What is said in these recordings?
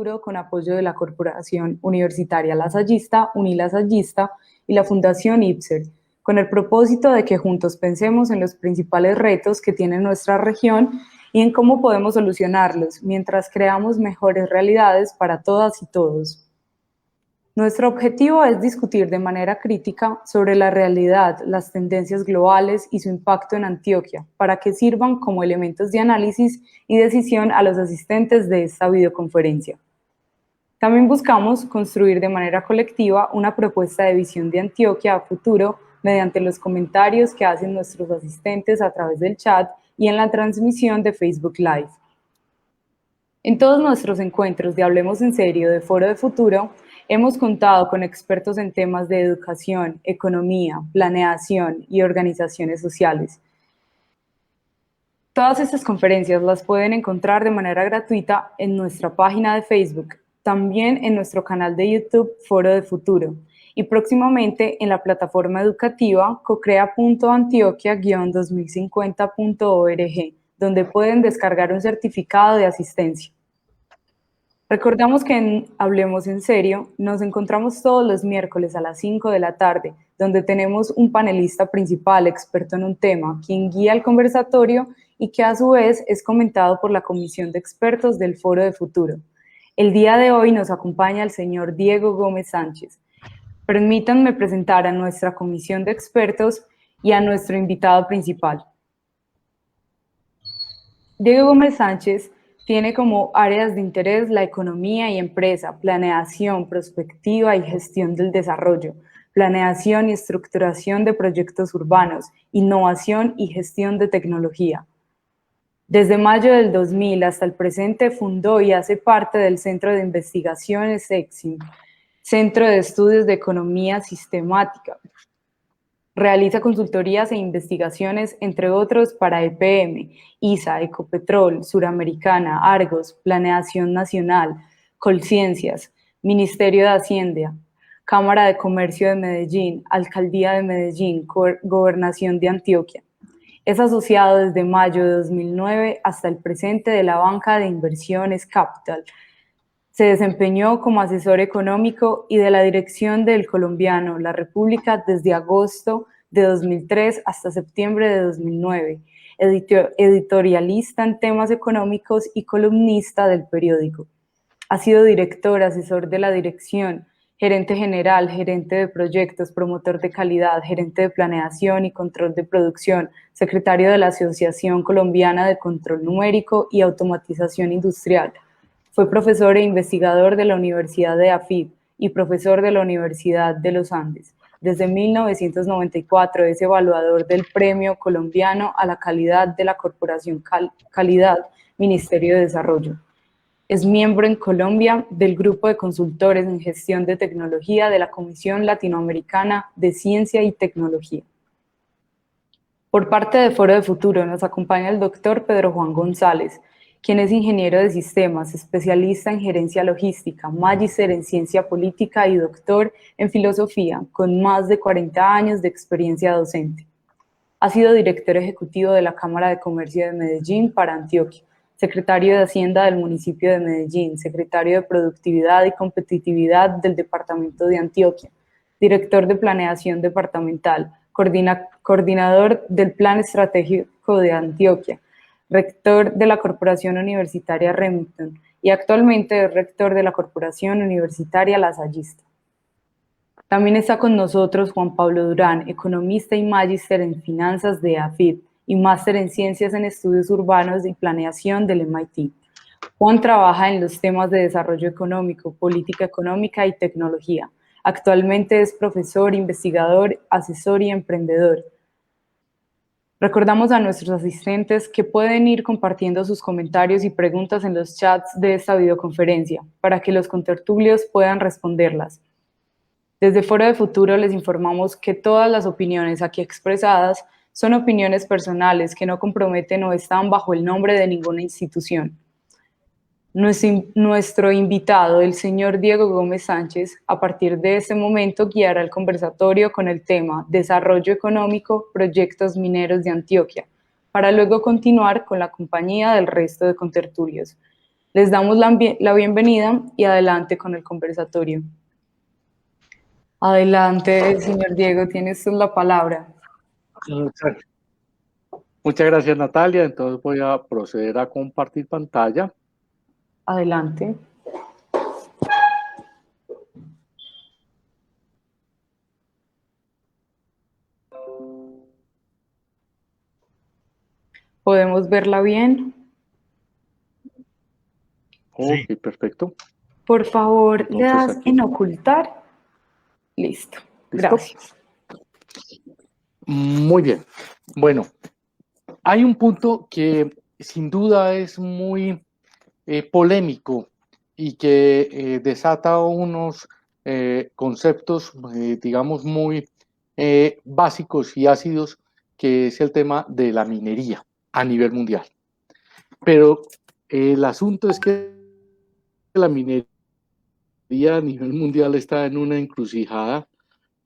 Futuro con apoyo de la Corporación Universitaria Lasallista, Unilasallista y la Fundación IPSER, con el propósito de que juntos pensemos en los principales retos que tiene nuestra región y en cómo podemos solucionarlos, mientras creamos mejores realidades para todas y todos. Nuestro objetivo es discutir de manera crítica sobre la realidad, las tendencias globales y su impacto en Antioquia, para que sirvan como elementos de análisis y decisión a los asistentes de esta videoconferencia. También buscamos construir de manera colectiva una propuesta de visión de Antioquia a futuro mediante los comentarios que hacen nuestros asistentes a través del chat y en la transmisión de Facebook Live. En todos nuestros encuentros de Hablemos en Serio de Foro de Futuro, hemos contado con expertos en temas de educación, economía, planeación y organizaciones sociales. Todas estas conferencias las pueden encontrar de manera gratuita en nuestra página de Facebook, también en nuestro canal de YouTube Foro de Futuro y próximamente en la plataforma educativa cocrea.antioquia-2050.org, donde pueden descargar un certificado de asistencia. Recordamos que en Hablemos en Serio nos encontramos todos los miércoles a las 5 de la tarde, donde tenemos un panelista principal experto en un tema, quien guía el conversatorio y que a su vez es comentado por la comisión de expertos del Foro de Futuro. El día de hoy nos acompaña el señor Diego Gómez Sánchez. Permítanme presentar a nuestra comisión de expertos y a nuestro invitado principal. Diego Gómez Sánchez tiene como áreas de interés la economía y empresa, planeación, prospectiva y gestión del desarrollo, planeación y estructuración de proyectos urbanos, innovación y gestión de tecnología. Desde mayo del 2000 hasta el presente fundó y hace parte del Centro de Investigaciones EXIM, Centro de Estudios de Economía Sistemática. Realiza consultorías e investigaciones, entre otros, para EPM, ISA, Ecopetrol, Suramericana, Argos, Planeación Nacional, Colciencias, Ministerio de Hacienda, Cámara de Comercio de Medellín, Alcaldía de Medellín, Gobernación de Antioquia. Es asociado desde mayo de 2009 hasta el presente de la banca de inversiones Capital. Se desempeñó como asesor económico y de la dirección del colombiano La República desde agosto de 2003 hasta septiembre de 2009, editorialista en temas económicos y columnista del periódico. Ha sido director, asesor de la dirección, gerente general, gerente de proyectos, promotor de calidad, gerente de planeación y control de producción, secretario de la Asociación Colombiana de Control Numérico y Automatización Industrial. Fue profesor e investigador de la Universidad de AFID y profesor de la Universidad de los Andes. Desde 1994 es evaluador del Premio Colombiano a la Calidad de la Corporación Calidad, Ministerio de Desarrollo. Es miembro en Colombia del Grupo de Consultores en Gestión de Tecnología de la Comisión Latinoamericana de Ciencia y Tecnología. Por parte de Foro de Futuro nos acompaña el doctor Pedro Juan González, quien es ingeniero de sistemas, especialista en gerencia logística, magíster en ciencia política y doctor en filosofía, con más de 40 años de experiencia docente. Ha sido director ejecutivo de la Cámara de Comercio de Medellín para Antioquia, secretario de Hacienda del municipio de Medellín, secretario de Productividad y Competitividad del departamento de Antioquia, director de Planeación Departamental, coordinador del Plan Estratégico de Antioquia, rector de la Corporación Universitaria Remington y actualmente es rector de la Corporación Universitaria Lasallista. También está con nosotros Juan Pablo Durán, economista y magíster en finanzas de AFID y máster en ciencias en estudios urbanos y planeación del MIT. Juan trabaja en los temas de desarrollo económico, política económica y tecnología. Actualmente es profesor, investigador, asesor y emprendedor. Recordamos a nuestros asistentes que pueden ir compartiendo sus comentarios y preguntas en los chats de esta videoconferencia para que los contertulios puedan responderlas. Desde Foro de Futuro les informamos que todas las opiniones aquí expresadas son opiniones personales que no comprometen o están bajo el nombre de ninguna institución. Nuestro invitado, el señor Diego Gómez Sánchez, a partir de este momento guiará el conversatorio con el tema Desarrollo Económico, Proyectos Mineros de Antioquia, para luego continuar con la compañía del resto de contertulios. Les damos la bienvenida y adelante con el conversatorio. Adelante, señor Diego, tiene usted la palabra. Muchas, muchas gracias, Natalia. Entonces voy a proceder a compartir pantalla. Adelante. ¿Podemos verla bien? Ok, sí. Perfecto. Por favor, Entonces, le das aquí. en ocultar. Listo. ¿Listo? Gracias. Muy bien. Bueno, hay un punto que sin duda es muy polémico y que desata unos conceptos, digamos, muy básicos y ácidos, que es el tema de la minería a nivel mundial. Pero el asunto es que la minería a nivel mundial está en una encrucijada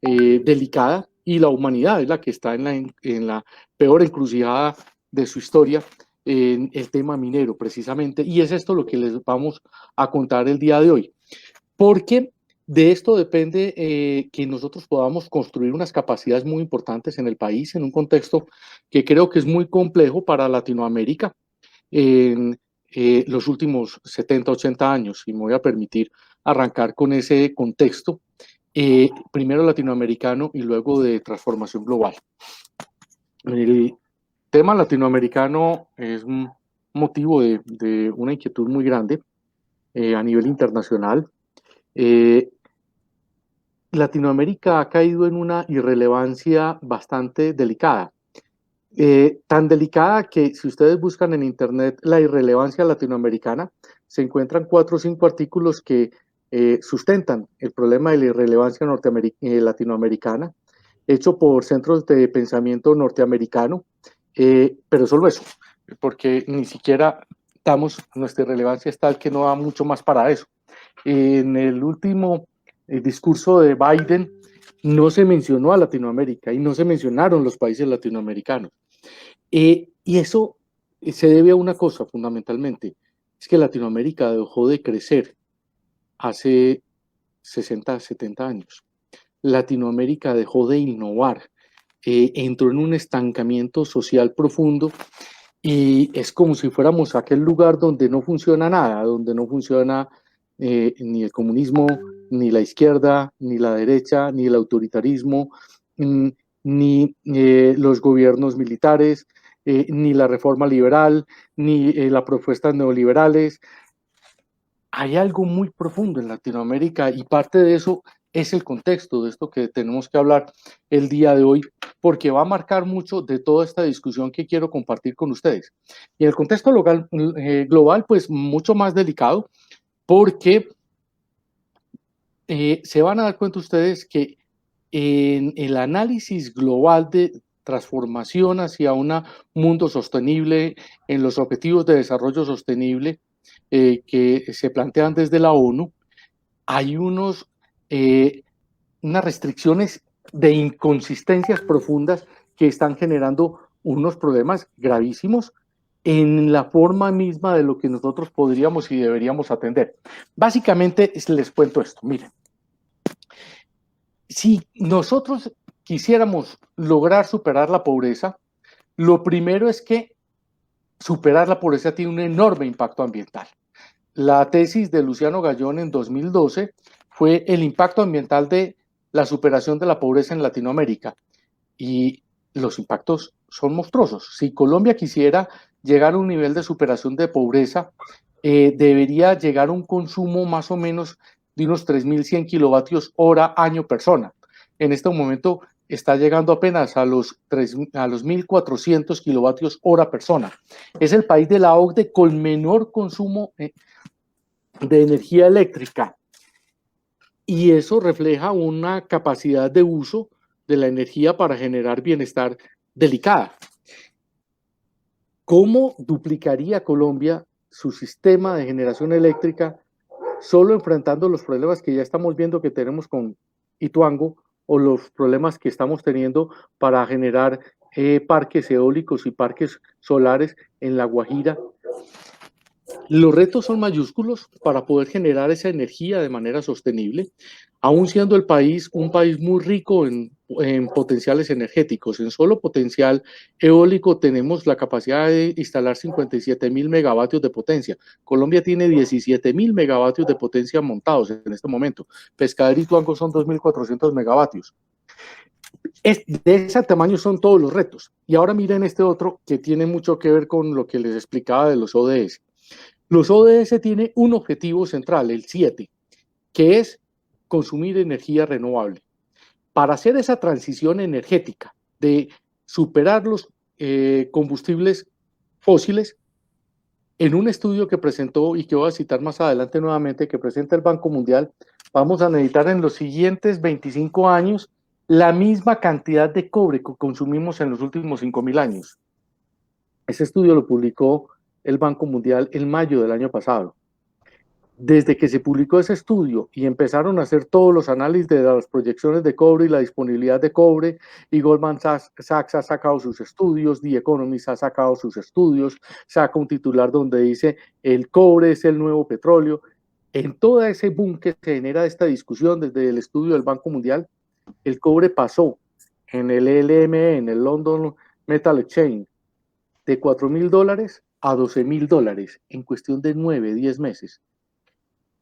delicada, y la humanidad es la que está en la peor encrucijada de su historia en el tema minero, precisamente. Y es esto lo que les vamos a contar el día de hoy. Porque de esto depende que nosotros podamos construir unas capacidades muy importantes en el país, en un contexto que creo que es muy complejo para Latinoamérica en los últimos 70, 80 años. Y me voy a permitir arrancar con ese contexto, primero latinoamericano y luego de transformación global. El tema latinoamericano es un motivo de una inquietud muy grande a nivel internacional. Latinoamérica ha caído en una irrelevancia bastante delicada. Tan delicada que si ustedes buscan en internet la irrelevancia latinoamericana, se encuentran 4 o 5 artículos que sustentan el problema de la irrelevancia latinoamericana, hecho por centros de pensamiento norteamericano, pero solo eso, porque ni siquiera nuestra irrelevancia es tal que no da mucho más para eso. En el último discurso de Biden no se mencionó a Latinoamérica y no se mencionaron los países latinoamericanos. Y eso se debe a una cosa fundamentalmente, es que Latinoamérica dejó de crecer hace 60, 70 años. Latinoamérica dejó de innovar, entró en un estancamiento social profundo, y es como si fuéramos a aquel lugar donde no funciona nada, donde no funciona ni el comunismo, ni la izquierda, ni la derecha, ni el autoritarismo, ni los gobiernos militares, ni la reforma liberal, ni las propuestas neoliberales. Hay algo muy profundo en Latinoamérica, y parte de eso es el contexto de esto que tenemos que hablar el día de hoy, porque va a marcar mucho de toda esta discusión que quiero compartir con ustedes. Y el contexto global, pues mucho más delicado, porque se van a dar cuenta ustedes que en el análisis global de transformación hacia un mundo sostenible, en los objetivos de desarrollo sostenible que se plantean desde la ONU, hay unas restricciones de inconsistencias profundas que están generando unos problemas gravísimos en la forma misma de lo que nosotros podríamos y deberíamos atender. Básicamente les cuento esto, miren. Si nosotros quisiéramos lograr superar la pobreza, lo primero es que superar la pobreza tiene un enorme impacto ambiental. La tesis de Luciano Gallón en 2012 fue el impacto ambiental de la superación de la pobreza en Latinoamérica, y los impactos son monstruosos. Si Colombia quisiera llegar a un nivel de superación de pobreza, debería llegar a un consumo más o menos de unos 3.100 kilovatios hora año persona. En este momento está llegando apenas a los 1.400 kilovatios hora persona. Es el país de la OCDE con menor consumo de energía eléctrica, y eso refleja una capacidad de uso de la energía para generar bienestar delicada. ¿Cómo duplicaría Colombia su sistema de generación eléctrica solo enfrentando los problemas que ya estamos viendo que tenemos con Ituango, o los problemas que estamos teniendo para generar parques eólicos y parques solares en La Guajira? Los retos son mayúsculos para poder generar esa energía de manera sostenible, aún siendo el país un país muy rico en potenciales energéticos. En solo potencial eólico tenemos la capacidad de instalar 57.000 megavatios de potencia. Colombia tiene 17.000 megavatios de potencia montados en este momento. Pescadero y Tuango son 2.400 megavatios. De ese tamaño son todos los retos. Y ahora miren este otro que tiene mucho que ver con lo que les explicaba de los ODS. Los ODS tienen un objetivo central, el 7, que es consumir energía renovable. Para hacer esa transición energética de superar los combustibles fósiles, en un estudio que presentó y que voy a citar más adelante nuevamente, que presenta el Banco Mundial, vamos a necesitar en los siguientes 25 años la misma cantidad de cobre que consumimos en los últimos 5.000 años. Ese estudio lo publicó el Banco Mundial en mayo del año pasado. Desde que se publicó ese estudio y empezaron a hacer todos los análisis de las proyecciones de cobre y la disponibilidad de cobre, y Goldman Sachs ha sacado sus estudios, The Economist ha sacado sus estudios, saca un titular donde dice el cobre es el nuevo petróleo. En todo ese boom que se genera esta discusión desde el estudio del Banco Mundial, el cobre pasó en el LME, en el London Metal Exchange, de $4.000 a $12.000 en cuestión de 9, 10 meses.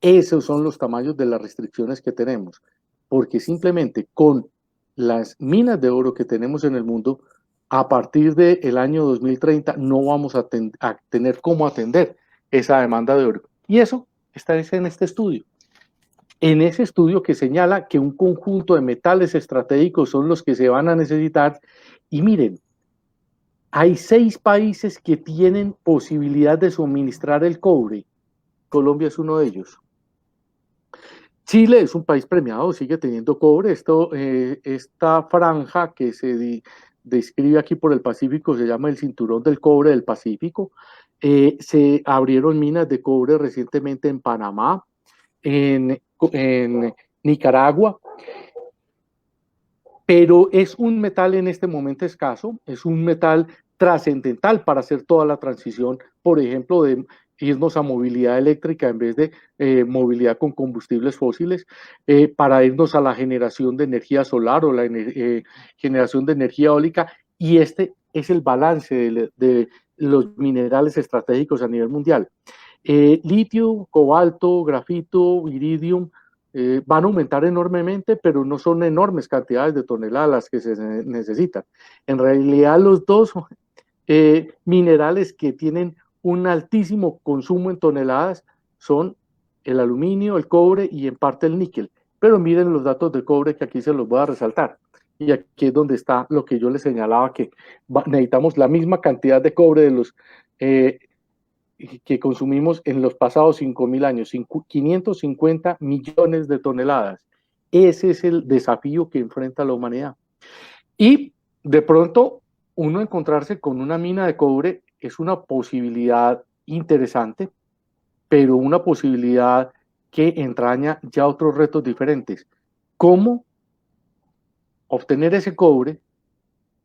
Esos son los tamaños de las restricciones que tenemos, porque simplemente con las minas de oro que tenemos en el mundo, a partir del año 2030 no vamos a tener cómo atender esa demanda de oro. Y eso está en este estudio. En ese estudio que señala que un conjunto de metales estratégicos son los que se van a necesitar. Y miren, hay 6 países que tienen posibilidad de suministrar el cobre. Colombia es uno de ellos. Chile es un país premiado, sigue teniendo cobre. Esta franja que se describe aquí por el Pacífico se llama el Cinturón del Cobre del Pacífico. Se abrieron minas de cobre recientemente en Panamá, en Nicaragua, pero es un metal en este momento escaso, es un metal trascendental para hacer toda la transición, por ejemplo, de irnos a movilidad eléctrica en vez de movilidad con combustibles fósiles, para irnos a la generación de energía solar o la generación de energía eólica, y este es el balance de los minerales estratégicos a nivel mundial. Litio, cobalto, grafito, iridium, van a aumentar enormemente, pero no son enormes cantidades de toneladas las que se necesitan. En realidad, los dos minerales que tienen un altísimo consumo en toneladas son el aluminio, el cobre y en parte el níquel. Pero miren los datos de cobre que aquí se los voy a resaltar. Y aquí es donde está lo que yo les señalaba, que necesitamos la misma cantidad de cobre de los que consumimos en los pasados 5.000 años, 550 millones de toneladas. Ese es el desafío que enfrenta la humanidad. Y de pronto, uno encontrarse con una mina de cobre es una posibilidad interesante, pero una posibilidad que entraña ya otros retos diferentes. ¿Cómo obtener ese cobre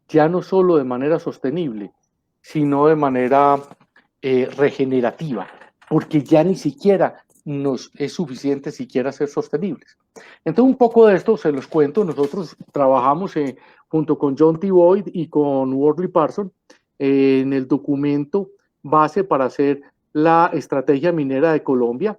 ya no solo de manera sostenible, sino de manera regenerativa? Porque ya ni siquiera nos es suficiente siquiera ser sostenibles. Entonces, un poco de esto se los cuento. Nosotros trabajamos junto con John T. Boyd y con Worley Parsons en el documento base para hacer la estrategia minera de Colombia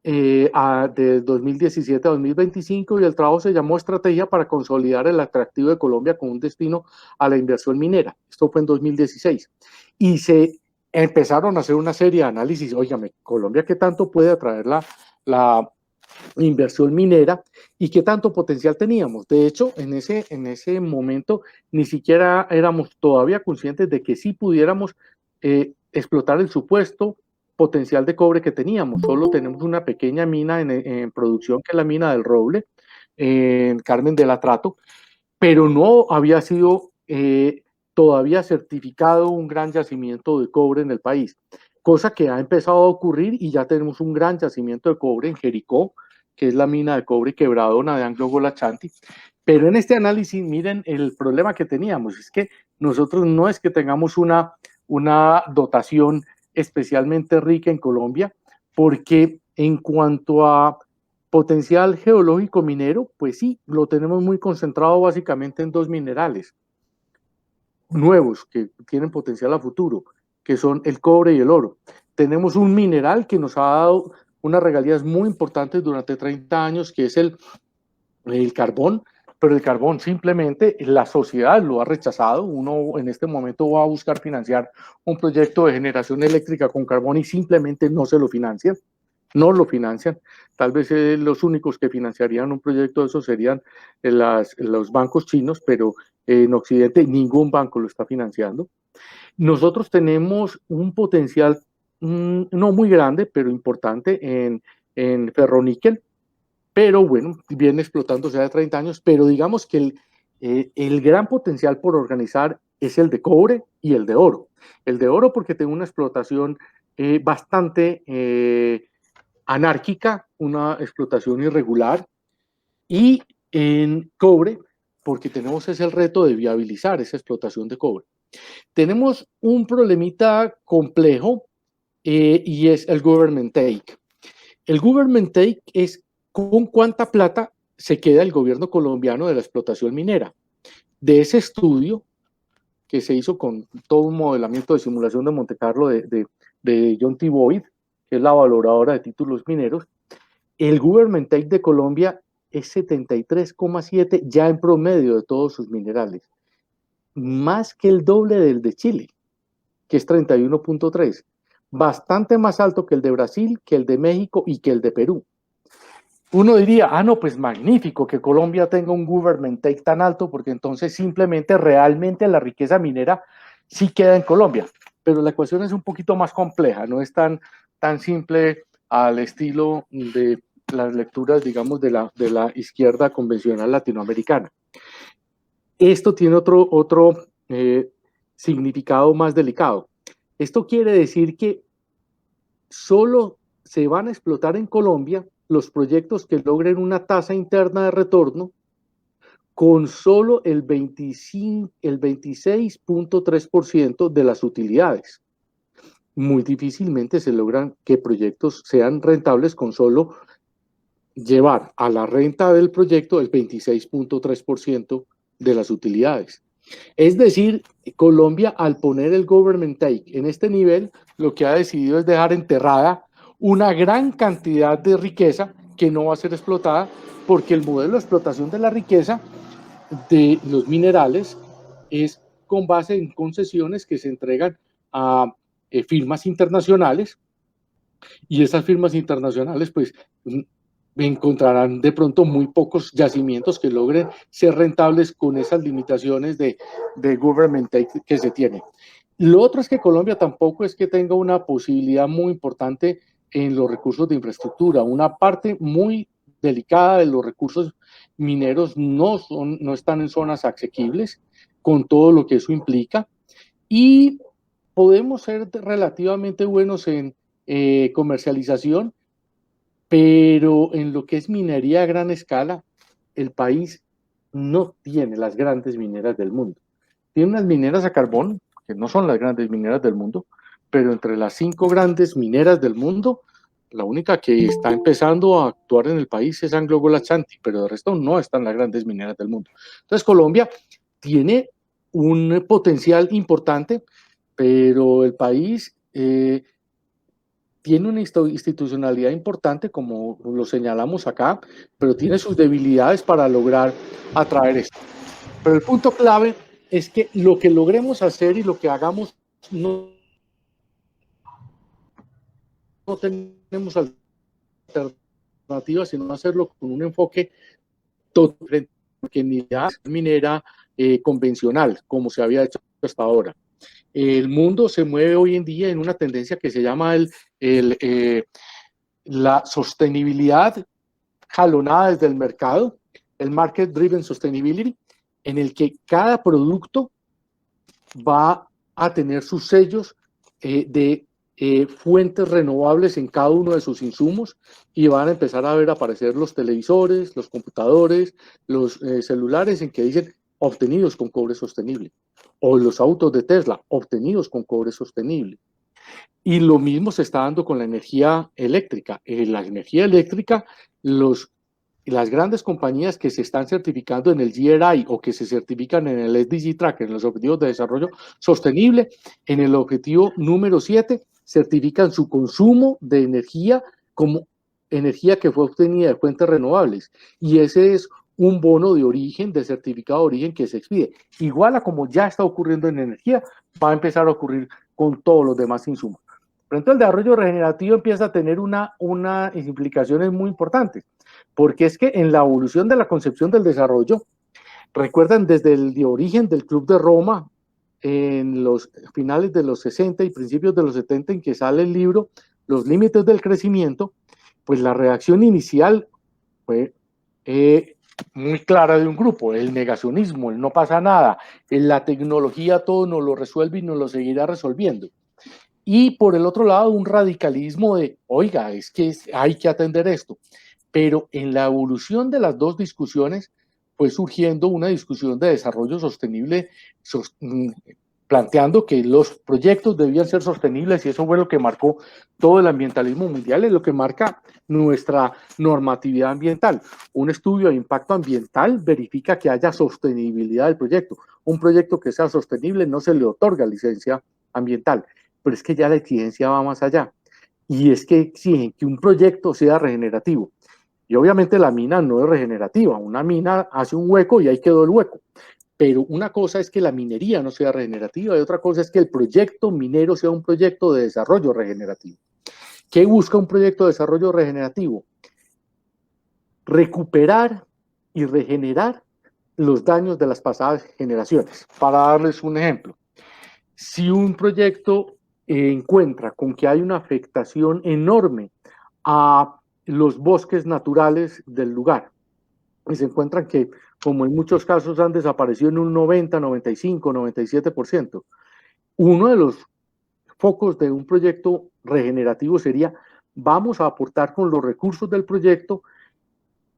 de 2017 a 2025, y el trabajo se llamó Estrategia para consolidar el atractivo de Colombia con un destino a la inversión minera. Esto fue en 2016. Y se empezaron a hacer una serie de análisis. Óigame, Colombia, ¿qué tanto puede atraer la inversión minera y qué tanto potencial teníamos? De hecho, en ese momento ni siquiera éramos todavía conscientes de que sí pudiéramos explotar el supuesto potencial de cobre que teníamos. Solo tenemos una pequeña mina en producción, que es la mina del Roble, en Carmen del Atrato, pero no había sido todavía certificado un gran yacimiento de cobre en el país, cosa que ha empezado a ocurrir, y ya tenemos un gran yacimiento de cobre en Jericó, que es la mina de cobre Quebradona de Anglo Golachanti. Pero en este análisis, miren el problema que teníamos, es que nosotros no es que tengamos una dotación especialmente rica en Colombia, porque en cuanto a potencial geológico minero, pues sí, lo tenemos muy concentrado básicamente en dos minerales nuevos que tienen potencial a futuro, que son el cobre y el oro. Tenemos un mineral que nos ha dado unas regalías muy importantes durante 30 años, que es el carbón, pero el carbón simplemente la sociedad lo ha rechazado. Uno en este momento va a buscar financiar un proyecto de generación eléctrica con carbón y simplemente no se lo financian. No lo financian. Tal vez los únicos que financiarían un proyecto de eso serían los bancos chinos, pero en Occidente ningún banco lo está financiando. Nosotros tenemos un potencial no muy grande, pero importante en ferroníquel, pero bueno, viene explotándose hace 30 años, pero digamos que el gran potencial por organizar es el de cobre y el de oro. El de oro porque tiene una explotación bastante anárquica, una explotación irregular, y en cobre porque tenemos ese reto de viabilizar esa explotación de cobre. Tenemos un problemita complejo y es el government take. El government take es con cuánta plata se queda el gobierno colombiano de la explotación minera. De ese estudio que se hizo con todo un modelamiento de simulación de Monte Carlo de John T. Boyd, que es la valoradora de títulos mineros, el government take de Colombia es 73,7 ya en promedio de todos sus minerales, más que el doble del de Chile, que es 31,3, bastante más alto que el de Brasil, que el de México y que el de Perú. Uno diría, no, pues magnífico que Colombia tenga un government take tan alto, porque entonces simplemente realmente la riqueza minera sí queda en Colombia. Pero la ecuación es un poquito más compleja, no es tan simple al estilo de las lecturas, digamos, de la izquierda convencional latinoamericana. Esto tiene otro significado más delicado. Esto quiere decir que solo se van a explotar en Colombia los proyectos que logren una tasa interna de retorno con solo el 26,3% de las utilidades. Muy difícilmente se logran que proyectos sean rentables con solo llevar a la renta del proyecto el 26,3% de las utilidades. Es decir, Colombia, al poner el government take en este nivel, lo que ha decidido es dejar enterrada una gran cantidad de riqueza que no va a ser explotada, porque el modelo de explotación de la riqueza de los minerales es con base en concesiones que se entregan a firmas internacionales, y esas firmas internacionales pues encontrarán de pronto muy pocos yacimientos que logren ser rentables con esas limitaciones de government take que se tiene. Lo otro es que Colombia tampoco es que tenga una posibilidad muy importante en los recursos de infraestructura. Una parte muy delicada de los recursos mineros no están en zonas asequibles, con todo lo que eso implica, y podemos ser relativamente buenos en comercialización, pero en lo que es minería a gran escala, el país no tiene las grandes mineras del mundo. Tiene unas mineras a carbón, que no son las grandes mineras del mundo, pero entre las 5 grandes mineras del mundo, la única que está empezando a actuar en el país es AngloGold Ashanti, pero de resto no están las grandes mineras del mundo. Entonces Colombia tiene un potencial importante, pero el país tiene una institucionalidad importante, como lo señalamos acá, pero tiene sus debilidades para lograr atraer esto. Pero el punto clave es que lo que logremos hacer y lo que hagamos no tenemos alternativas, sino hacerlo con un enfoque totalmente minera convencional, como se había hecho hasta ahora. El mundo se mueve hoy en día en una tendencia que se llama la sostenibilidad jalonada desde el mercado, el Market Driven Sustainability, en el que cada producto va a tener sus sellos de fuentes renovables en cada uno de sus insumos, y van a empezar a ver aparecer los televisores, los computadores, los celulares en que dicen obtenidos con cobre sostenible, o los autos de Tesla obtenidos con cobre sostenible. Y lo mismo se está dando con la energía eléctrica. La energía eléctrica, las grandes compañías que se están certificando en el GRI o que se certifican en el SDG Tracker, en los Objetivos de Desarrollo Sostenible, en el objetivo número 7, certifican su consumo de energía como energía que fue obtenida de fuentes renovables. Y ese es un bono de origen, de certificado de origen que se expide. Igual a como ya está ocurriendo en energía, va a empezar a ocurrir con todos los demás insumos. Pero entonces el desarrollo regenerativo empieza a tener unas implicaciones muy importantes, porque es que en la evolución de la concepción del desarrollo, recuerdan desde el de origen del Club de Roma, en los finales de los 60 y principios de los 70, en que sale el libro Los límites del crecimiento, pues la reacción inicial fue muy clara de un grupo, el negacionismo, el no pasa nada, la tecnología todo nos lo resuelve y nos lo seguirá resolviendo. Y por el otro lado, un radicalismo de, oiga, es que hay que atender esto. Pero en la evolución de las dos discusiones fue surgiendo una discusión de desarrollo sostenible, planteando que los proyectos debían ser sostenibles, y eso fue lo que marcó todo el ambientalismo mundial, es lo que marca nuestra normatividad ambiental. Un estudio de impacto ambiental verifica que haya sostenibilidad del proyecto. Un proyecto que sea sostenible no se le otorga licencia ambiental, pero es que ya la exigencia va más allá, y es que exigen que un proyecto sea regenerativo. Y obviamente la mina no es regenerativa, una mina hace un hueco y ahí quedó el hueco. Pero una cosa es que la minería no sea regenerativa y otra cosa es que el proyecto minero sea un proyecto de desarrollo regenerativo. ¿Qué busca un proyecto de desarrollo regenerativo? Recuperar y regenerar los daños de las pasadas generaciones. Para darles un ejemplo, si un proyecto encuentra con que hay una afectación enorme a los bosques naturales del lugar, y se encuentran que, como en muchos casos han desaparecido en un 90, 95, 97%, uno de los focos de un proyecto regenerativo sería: vamos a aportar con los recursos del proyecto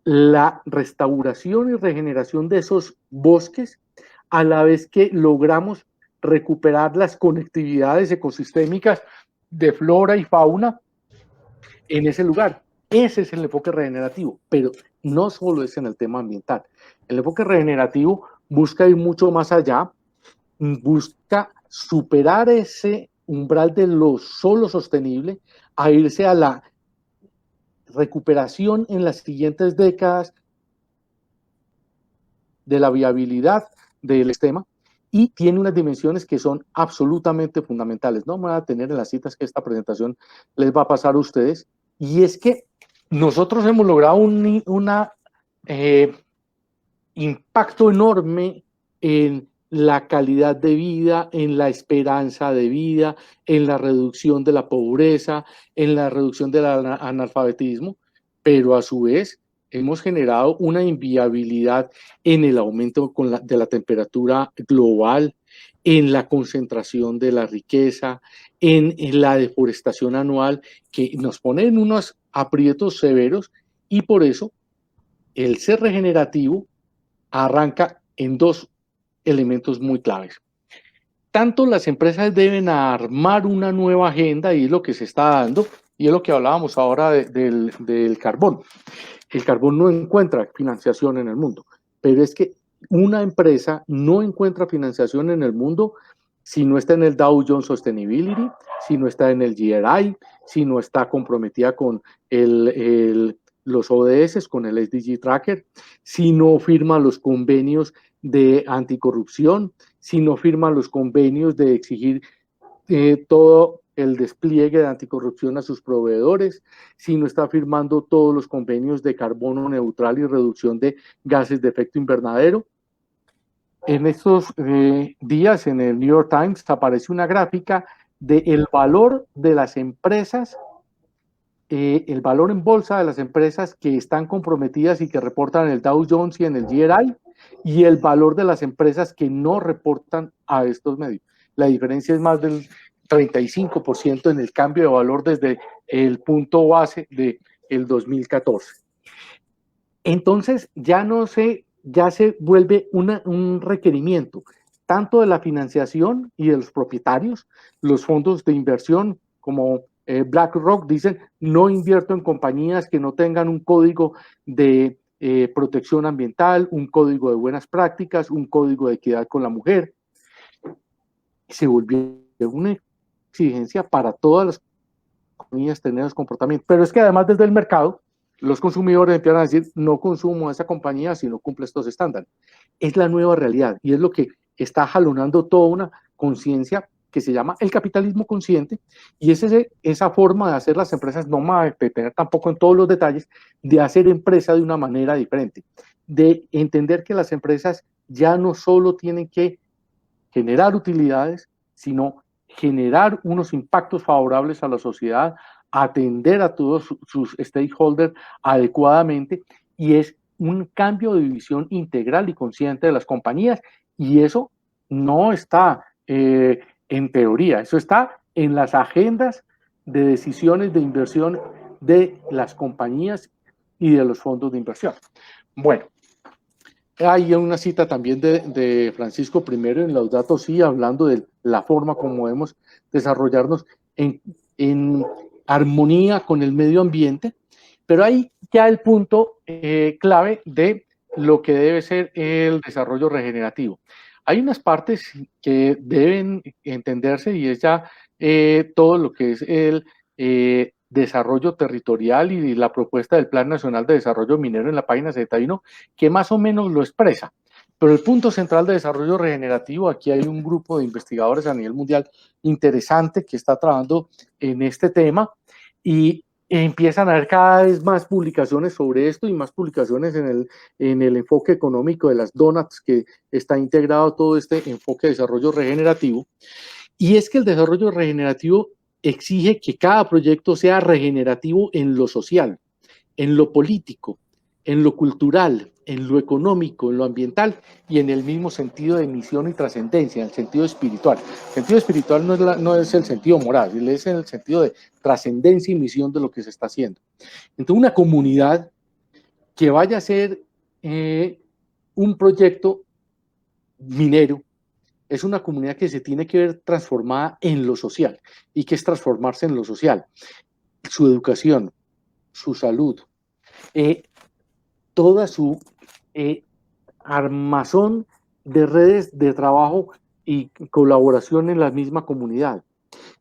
la restauración y regeneración de esos bosques, a la vez que logramos recuperar las conectividades ecosistémicas de flora y fauna en ese lugar. Ese es el enfoque regenerativo, pero no solo es en el tema ambiental. El enfoque regenerativo busca ir mucho más allá, busca superar ese umbral de lo solo sostenible, a irse a la recuperación en las siguientes décadas de la viabilidad del sistema, y tiene unas dimensiones que son absolutamente fundamentales. No me voy a tener en las citas que esta presentación les va a pasar a ustedes, y es que nosotros hemos logrado un impacto enorme en la calidad de vida, en la esperanza de vida, en la reducción de la pobreza, en la reducción del analfabetismo, pero a su vez hemos generado una inviabilidad en el aumento de la temperatura global, en la concentración de la riqueza, en la deforestación anual, que nos pone en unos aprietos severos, y por eso el ser regenerativo arranca en dos elementos muy claves. Tanto las empresas deben armar una nueva agenda, y es lo que se está dando, y es lo que hablábamos ahora del carbón. El carbón no encuentra financiación en el mundo, pero es que una empresa no encuentra financiación en el mundo si no está en el Dow Jones Sustainability, si no está en el GRI, si no está comprometida con los ODS, con el SDG Tracker, si no firma los convenios de anticorrupción, si no firma los convenios de exigir todo el despliegue de anticorrupción a sus proveedores, si no está firmando todos los convenios de carbono neutral y reducción de gases de efecto invernadero. En estos días en el New York Times aparece una gráfica del valor de las empresas, el valor en bolsa de las empresas que están comprometidas y que reportan en el Dow Jones y en el GRI, y el valor de las empresas que no reportan a estos medios. La diferencia es más del 35% en el cambio de valor desde el punto base del 2014. Entonces ya se vuelve un requerimiento tanto de la financiación y de los propietarios. Los fondos de inversión como BlackRock dicen: no invierto en compañías que no tengan un código de protección ambiental, un código de buenas prácticas, un código de equidad con la mujer. Se volvió una exigencia para todas las compañías tener esos comportamientos. Pero es que además desde el mercado, los consumidores empiezan a decir: no consumo a esa compañía si no cumple estos estándares. Es la nueva realidad y es lo que está jalonando toda una conciencia que se llama el capitalismo consciente, y es esa forma de hacer las empresas, no me voy a detener tampoco en todos los detalles, de hacer empresa de una manera diferente, de entender que las empresas ya no solo tienen que generar utilidades, sino generar unos impactos favorables a la sociedad, atender a todos sus stakeholders adecuadamente, y es un cambio de visión integral y consciente de las compañías, y eso no está en teoría, eso está en las agendas de decisiones de inversión de las compañías y de los fondos de inversión. Bueno, hay una cita también de Francisco I en Laudato Si, hablando de la forma como debemos desarrollarnos en armonía con el medio ambiente, pero hay ya el punto clave de lo que debe ser el desarrollo regenerativo. Hay unas partes que deben entenderse, y es ya todo lo que es el desarrollo territorial y la propuesta del Plan Nacional de Desarrollo Minero en la página 71, que más o menos lo expresa. Pero el punto central de desarrollo regenerativo, aquí hay un grupo de investigadores a nivel mundial interesante que está trabajando en este tema, y empiezan a haber cada vez más publicaciones sobre esto y más publicaciones en el enfoque económico de las donuts, que está integrado todo este enfoque de desarrollo regenerativo. Y es que el desarrollo regenerativo exige que cada proyecto sea regenerativo en lo social, en lo político, en lo cultural, en lo económico, en lo ambiental, y en el mismo sentido de misión y trascendencia, en el sentido espiritual. El sentido espiritual no es el sentido moral, es en el sentido de trascendencia y misión de lo que se está haciendo. Entonces, una comunidad que vaya a ser un proyecto minero es una comunidad que se tiene que ver transformada en lo social. ¿Y qué es transformarse en lo social? Su educación, su salud, toda su armazón de redes de trabajo y colaboración en la misma comunidad.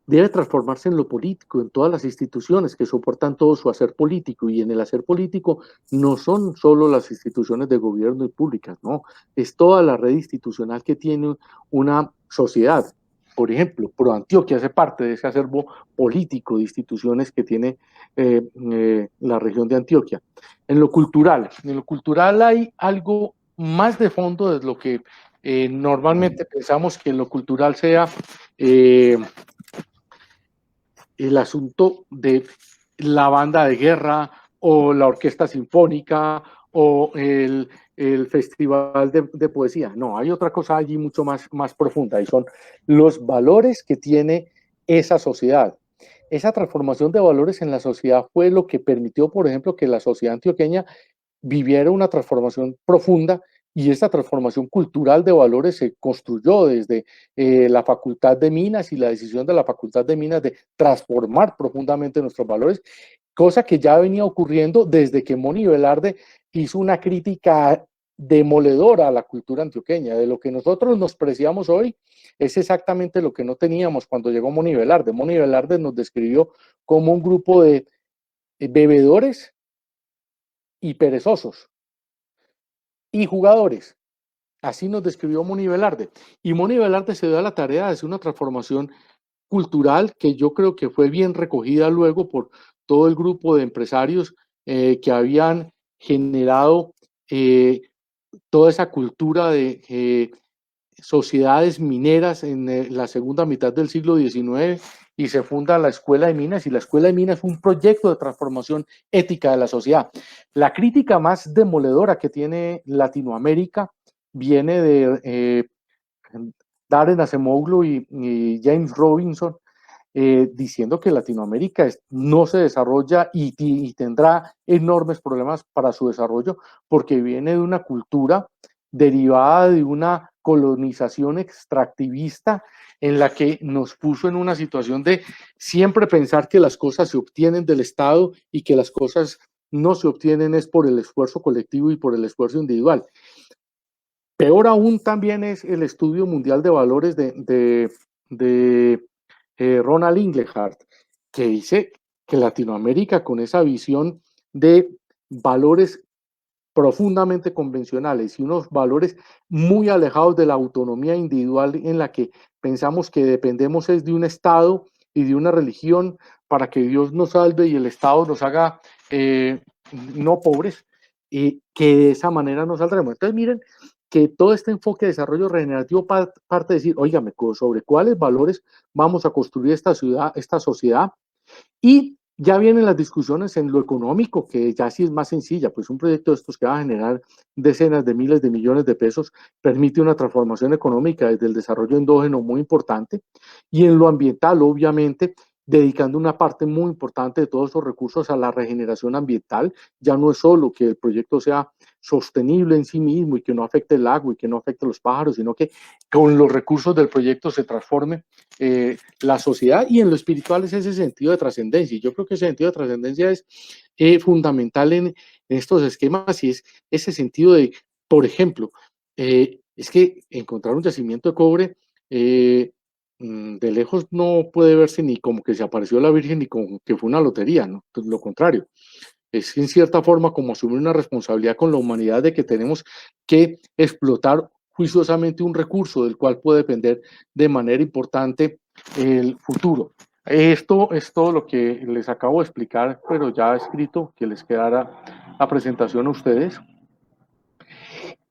Debe transformarse en lo político, en todas las instituciones que soportan todo su hacer político, y en el hacer político no son solo las instituciones de gobierno y públicas, no, es toda la red institucional que tiene una sociedad. Por ejemplo, ProAntioquia hace parte de ese acervo político de instituciones que tiene la región de Antioquia. En lo cultural hay algo más de fondo de lo que normalmente pensamos que en lo cultural sea el asunto de la banda de guerra o la orquesta sinfónica o el festival de poesía. No, hay otra cosa allí mucho más profunda, y son los valores que tiene esa sociedad. Esa transformación de valores en la sociedad fue lo que permitió, por ejemplo, que la sociedad antioqueña viviera una transformación profunda, y esta transformación cultural de valores se construyó desde la Facultad de Minas y la decisión de la Facultad de Minas de transformar profundamente nuestros valores, cosa que ya venía ocurriendo desde que Moni Velarde hizo una crítica demoledora a la cultura antioqueña. De lo que nosotros nos preciamos hoy es exactamente lo que no teníamos cuando llegó Moni Velarde. Moni Velarde nos describió como un grupo de bebedores y perezosos y jugadores. Así nos describió Moni Velarde. Y Moni Velarde se dio a la tarea de hacer una transformación cultural que yo creo que fue bien recogida luego por todo el grupo de empresarios que habían generado toda esa cultura de sociedades mineras en la segunda mitad del siglo XIX, y se funda la Escuela de Minas, y la Escuela de Minas fue un proyecto de transformación ética de la sociedad. La crítica más demoledora que tiene Latinoamérica viene de Darren Acemoglu y James Robinson, diciendo que Latinoamérica no se desarrolla y tendrá enormes problemas para su desarrollo, porque viene de una cultura derivada de una colonización extractivista en la que nos puso en una situación de siempre pensar que las cosas se obtienen del Estado y que las cosas no se obtienen es por el esfuerzo colectivo y por el esfuerzo individual. Peor aún también es el estudio mundial de valores de Ronald Inglehart, que dice que Latinoamérica, con esa visión de valores profundamente convencionales y unos valores muy alejados de la autonomía individual en la que pensamos que dependemos es de un Estado y de una religión para que Dios nos salve y el Estado nos haga no pobres, que de esa manera nos saldremos. Entonces miren que todo este enfoque de desarrollo regenerativo parte de decir, oígame, sobre cuáles valores vamos a construir esta ciudad, esta sociedad, y ya vienen las discusiones en lo económico, que ya sí es más sencilla, pues un proyecto de estos que va a generar decenas de miles de millones de pesos permite una transformación económica desde el desarrollo endógeno muy importante, y en lo ambiental, obviamente, dedicando una parte muy importante de todos esos recursos a la regeneración ambiental. Ya no es solo que el proyecto sea sostenible en sí mismo y que no afecte el agua y que no afecte a los pájaros, sino que con los recursos del proyecto se transforme la sociedad, y en lo espiritual es ese sentido de trascendencia. Y yo creo que ese sentido de trascendencia es fundamental en estos esquemas, y es ese sentido de, por ejemplo, es que encontrar un yacimiento de cobre de lejos no puede verse ni como que se apareció la Virgen ni como que fue una lotería, ¿no? Pues lo contrario, es en cierta forma como asumir una responsabilidad con la humanidad de que tenemos que explotar juiciosamente un recurso del cual puede depender de manera importante el futuro. Esto es todo lo que les acabo de explicar, pero ya escrito, que les quedara la presentación a ustedes.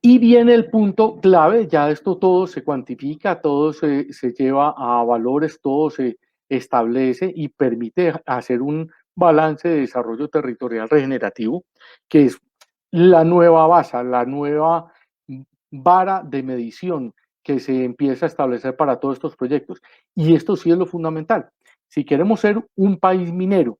Y viene el punto clave, ya esto todo se cuantifica, todo se lleva a valores, todo se establece y permite hacer un balance de desarrollo territorial regenerativo, que es la nueva base, la nueva vara de medición que se empieza a establecer para todos estos proyectos. Y esto sí es lo fundamental. Si queremos ser un país minero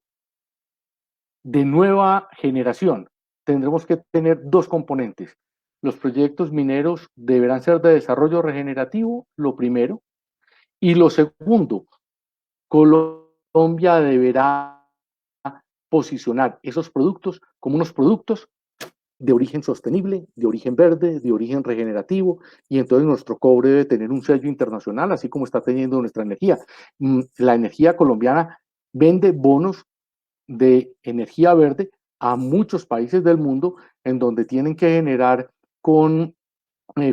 de nueva generación, tendremos que tener dos componentes. Los proyectos mineros deberán ser de desarrollo regenerativo, lo primero, y lo segundo, Colombia deberá posicionar esos productos como unos productos de origen sostenible, de origen verde, de origen regenerativo, y entonces nuestro cobre debe tener un sello internacional, así como está teniendo nuestra energía. La energía colombiana vende bonos de energía verde a muchos países del mundo en donde tienen que generar con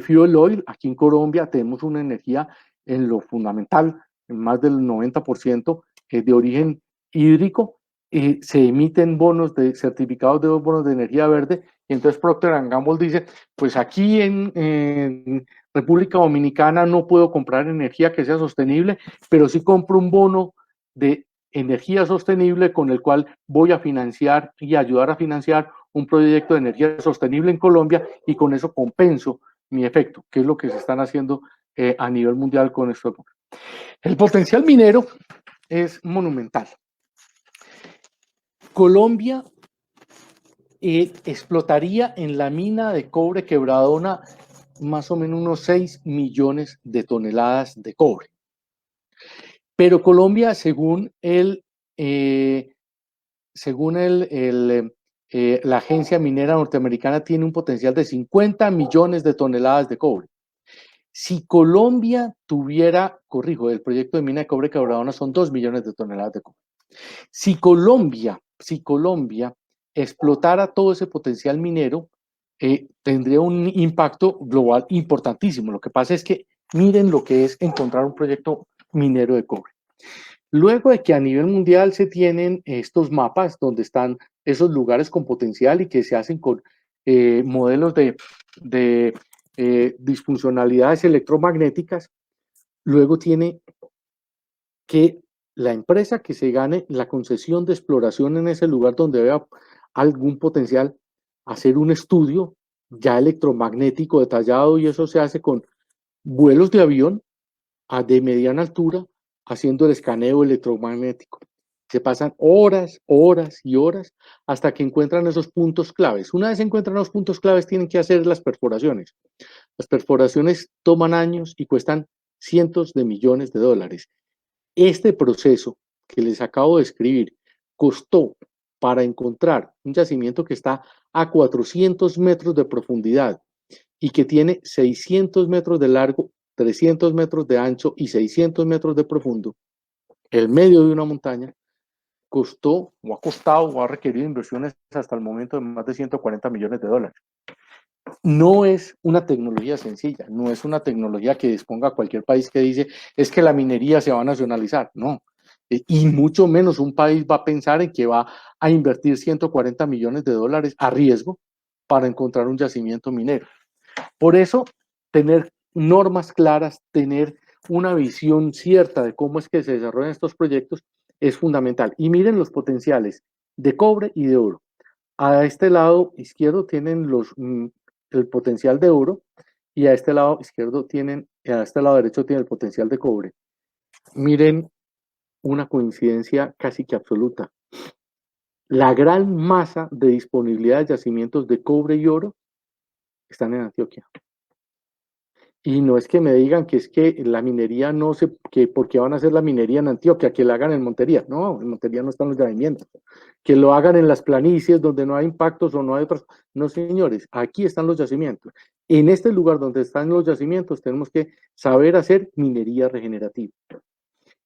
fuel oil. Aquí en Colombia tenemos una energía en lo fundamental, en más del 90% de origen hídrico. Se emiten bonos de certificados de bonos de energía verde, y entonces Procter & Gamble dice, pues aquí en República Dominicana no puedo comprar energía que sea sostenible, pero sí compro un bono de energía sostenible con el cual voy a financiar y ayudar a financiar un proyecto de energía sostenible en Colombia, y con eso compenso mi efecto, que es lo que se están haciendo a nivel mundial con esto. El potencial minero es monumental. Colombia explotaría en la mina de cobre Quebradona más o menos unos 6 millones de toneladas de cobre. Pero Colombia, según la agencia minera norteamericana, tiene un potencial de 50 millones de toneladas de cobre. Si Colombia tuviera, corrijo, el proyecto de mina de cobre Quebradona son 2 millones de toneladas de cobre. Si Colombia explotara todo ese potencial minero, tendría un impacto global importantísimo. Lo que pasa es que miren lo que es encontrar un proyecto minero de cobre. Luego de que a nivel mundial se tienen estos mapas donde están esos lugares con potencial y que se hacen con modelos de disfuncionalidades electromagnéticas, luego tiene que la empresa que se gane la concesión de exploración en ese lugar donde vea algún potencial, hacer un estudio ya electromagnético detallado, y eso se hace con vuelos de avión de mediana altura, haciendo el escaneo electromagnético. Se pasan horas, horas y horas hasta que encuentran esos puntos claves. Una vez encuentran los puntos claves, tienen que hacer las perforaciones. Las perforaciones toman años y cuestan cientos de millones de dólares. Este proceso que les acabo de escribir costó para encontrar un yacimiento que está a 400 metros de profundidad y que tiene 600 metros de largo, 300 metros de ancho y 600 metros de profundo, el medio de una montaña, costó o ha costado o ha requerido inversiones hasta el momento de más de 140 millones de dólares. No es una tecnología sencilla, no es una tecnología que disponga cualquier país que dice es que la minería se va a nacionalizar, no. Y mucho menos un país va a pensar en que va a invertir 140 millones de dólares a riesgo para encontrar un yacimiento minero. Por eso, tener normas claras, tener una visión cierta de cómo es que se desarrollan estos proyectos es fundamental. Y miren los potenciales de cobre y de oro. A este lado izquierdo tienen el potencial de oro y a este lado izquierdo a este lado derecho tienen el potencial de cobre. Miren una coincidencia casi que absoluta. La gran masa de disponibilidad de yacimientos de cobre y oro están en Antioquia. Y no es que me digan que es que la minería no se, que porque van a hacer la minería en Antioquia, que la hagan en Montería. No, en Montería no están los yacimientos. Que lo hagan en las planicies donde no hay impactos o no hay otras. No, señores, aquí están los yacimientos. En este lugar donde están los yacimientos tenemos que saber hacer minería regenerativa.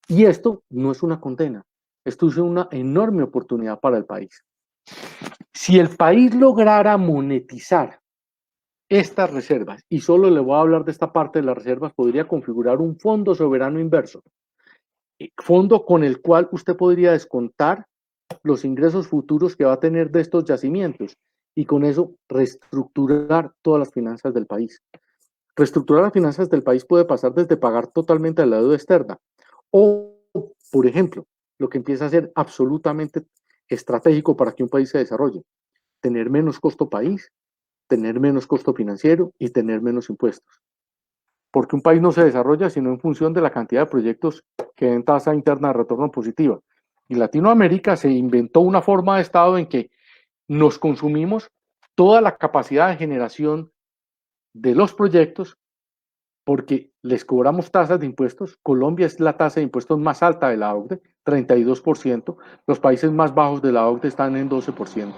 Y esto no es una condena, esto es una enorme oportunidad para el país. Si el país lograra monetizar estas reservas, y solo le voy a hablar de esta parte de las reservas, podría configurar un fondo soberano inverso, fondo con el cual usted podría descontar los ingresos futuros que va a tener de estos yacimientos y con eso reestructurar todas las finanzas del país. Reestructurar las finanzas del país puede pasar desde pagar totalmente la deuda externa o, por ejemplo, lo que empieza a ser absolutamente estratégico para que un país se desarrolle, tener menos costo país, tener menos costo financiero y tener menos impuestos. Porque un país no se desarrolla sino en función de la cantidad de proyectos que den tasa interna de retorno positiva. Y Latinoamérica se inventó una forma de Estado en que nos consumimos toda la capacidad de generación de los proyectos porque les cobramos tasas de impuestos. Colombia es la tasa de impuestos más alta de la OCDE, 32%. Los países más bajos de la OCDE están en 12%.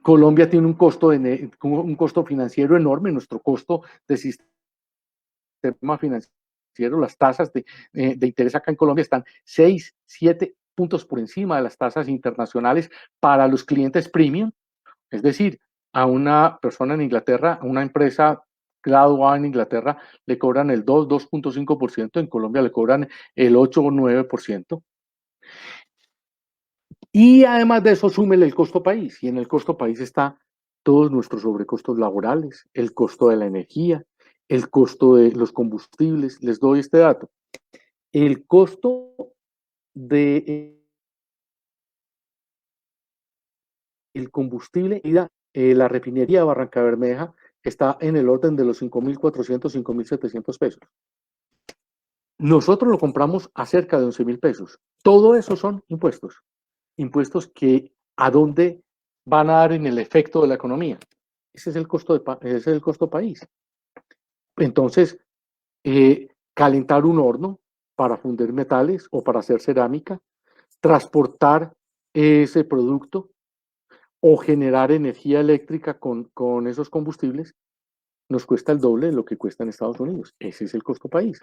Colombia tiene un costo financiero enorme. Nuestro costo de sistema financiero, las tasas de interés acá en Colombia están 6, 7 puntos por encima de las tasas internacionales para los clientes premium. Es decir, a una persona en Inglaterra, a una empresa graduada en Inglaterra, le cobran el 2.5%, en Colombia le cobran el 8 o 9%. Y además de eso, súmele el costo país. Y en el costo país está todos nuestros sobrecostos laborales, el costo de la energía, el costo de los combustibles. Les doy este dato. El costo de el combustible y la refinería de Barranca Bermeja está en el orden de los 5.400, 5.700 pesos. Nosotros lo compramos a cerca de 11.000 pesos. Todo eso son impuestos. Impuestos que a dónde van a dar en el efecto de la economía. Ese es el costo país. Entonces, calentar un horno para fundir metales o para hacer cerámica, transportar ese producto o generar energía eléctrica con esos combustibles, nos cuesta el doble de lo que cuesta en Estados Unidos. Ese es el costo país.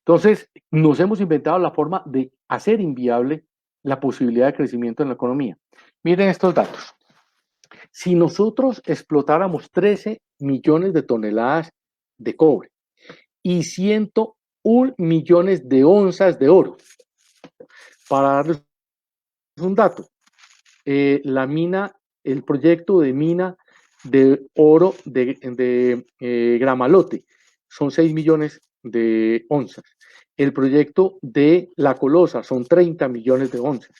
Entonces, nos hemos inventado la forma de hacer inviable la posibilidad de crecimiento en la economía. Miren estos datos. Si nosotros explotáramos 13 millones de toneladas de cobre y 101 millones de onzas de oro, para darles un dato, el proyecto de mina de oro de Gramalote son 6 millones de onzas. El proyecto de La Colosa son 30 millones de onzas.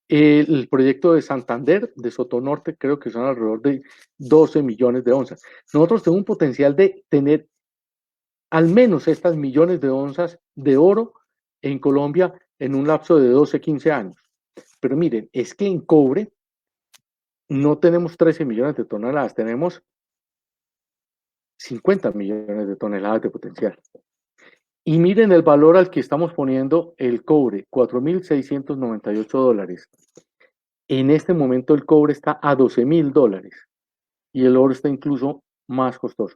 El proyecto de Santander, de Sotonorte, creo que son alrededor de 12 millones de onzas. Nosotros tenemos un potencial de tener al menos estas millones de onzas de oro en Colombia en un lapso de 12, 15 años. Pero miren, es que en cobre no tenemos 13 millones de toneladas, tenemos 50 millones de toneladas de potencial. Y miren el valor al que estamos poniendo el cobre, $4.698. En este momento el cobre está a $12.000 y el oro está incluso más costoso.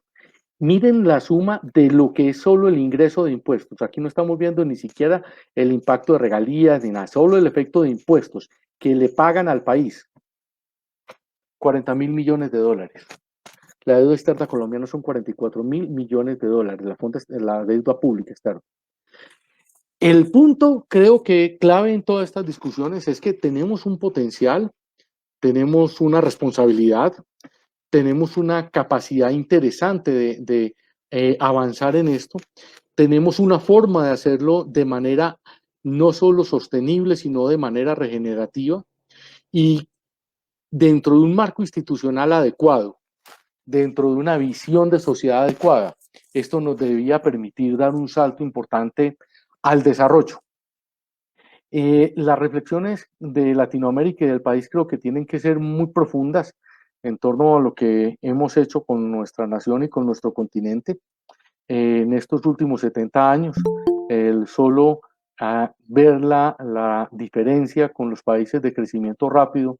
Miren la suma de lo que es solo el ingreso de impuestos. Aquí no estamos viendo ni siquiera el impacto de regalías ni nada, solo el efecto de impuestos que le pagan al país. 40.000 millones de dólares. La deuda externa colombiana son 44.000 millones de dólares, la deuda pública externa. El punto, creo que clave en todas estas discusiones es que tenemos un potencial, tenemos una responsabilidad, tenemos una capacidad interesante de avanzar en esto, tenemos una forma de hacerlo de manera no solo sostenible, sino de manera regenerativa y dentro de un marco institucional adecuado, dentro de una visión de sociedad adecuada. Esto nos debía permitir dar un salto importante al desarrollo. Las reflexiones de Latinoamérica y del país creo que tienen que ser muy profundas en torno a lo que hemos hecho con nuestra nación y con nuestro continente en estos últimos 70 años. El solo ver la diferencia con los países de crecimiento rápido,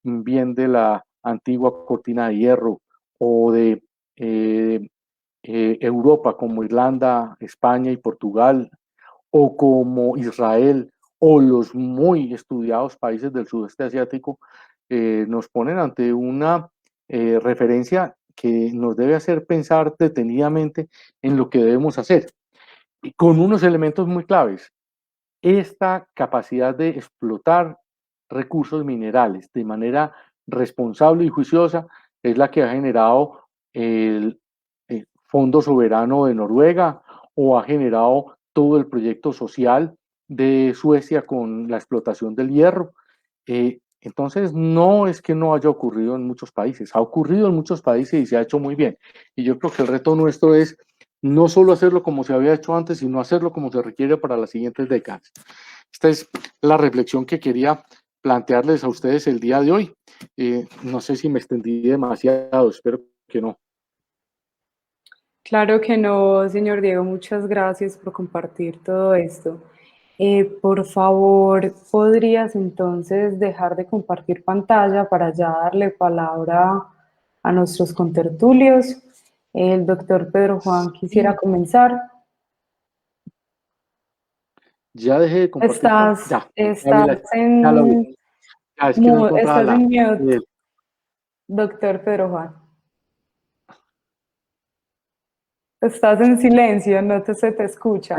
bien de la antigua cortina de hierro o de Europa como Irlanda, España y Portugal, o como Israel o los muy estudiados países del sudeste asiático, nos ponen ante una referencia que nos debe hacer pensar detenidamente en lo que debemos hacer, y con unos elementos muy claves. Esta capacidad de explotar recursos minerales de manera responsable y juiciosa es la que ha generado el Fondo Soberano de Noruega o ha generado todo el proyecto social de Suecia con la explotación del hierro. Entonces, no es que no haya ocurrido en muchos países, ha ocurrido en muchos países y se ha hecho muy bien. Y yo creo que el reto nuestro es no solo hacerlo como se había hecho antes, sino hacerlo como se requiere para las siguientes décadas. Esta es la reflexión que quería plantearles a ustedes el día de hoy. No sé si me extendí demasiado, espero que no. Claro que no, señor Diego, muchas gracias por compartir todo esto. Por favor, ¿podrías entonces dejar de compartir pantalla para ya darle palabra a nuestros contertulios? El doctor Pedro Juan quisiera comenzar. Ya dejé de compartir. Estás Ya en lo vi. Es que no encontraba estás en mute, el- doctor Pedro Juan. Estás en silencio, se te escucha.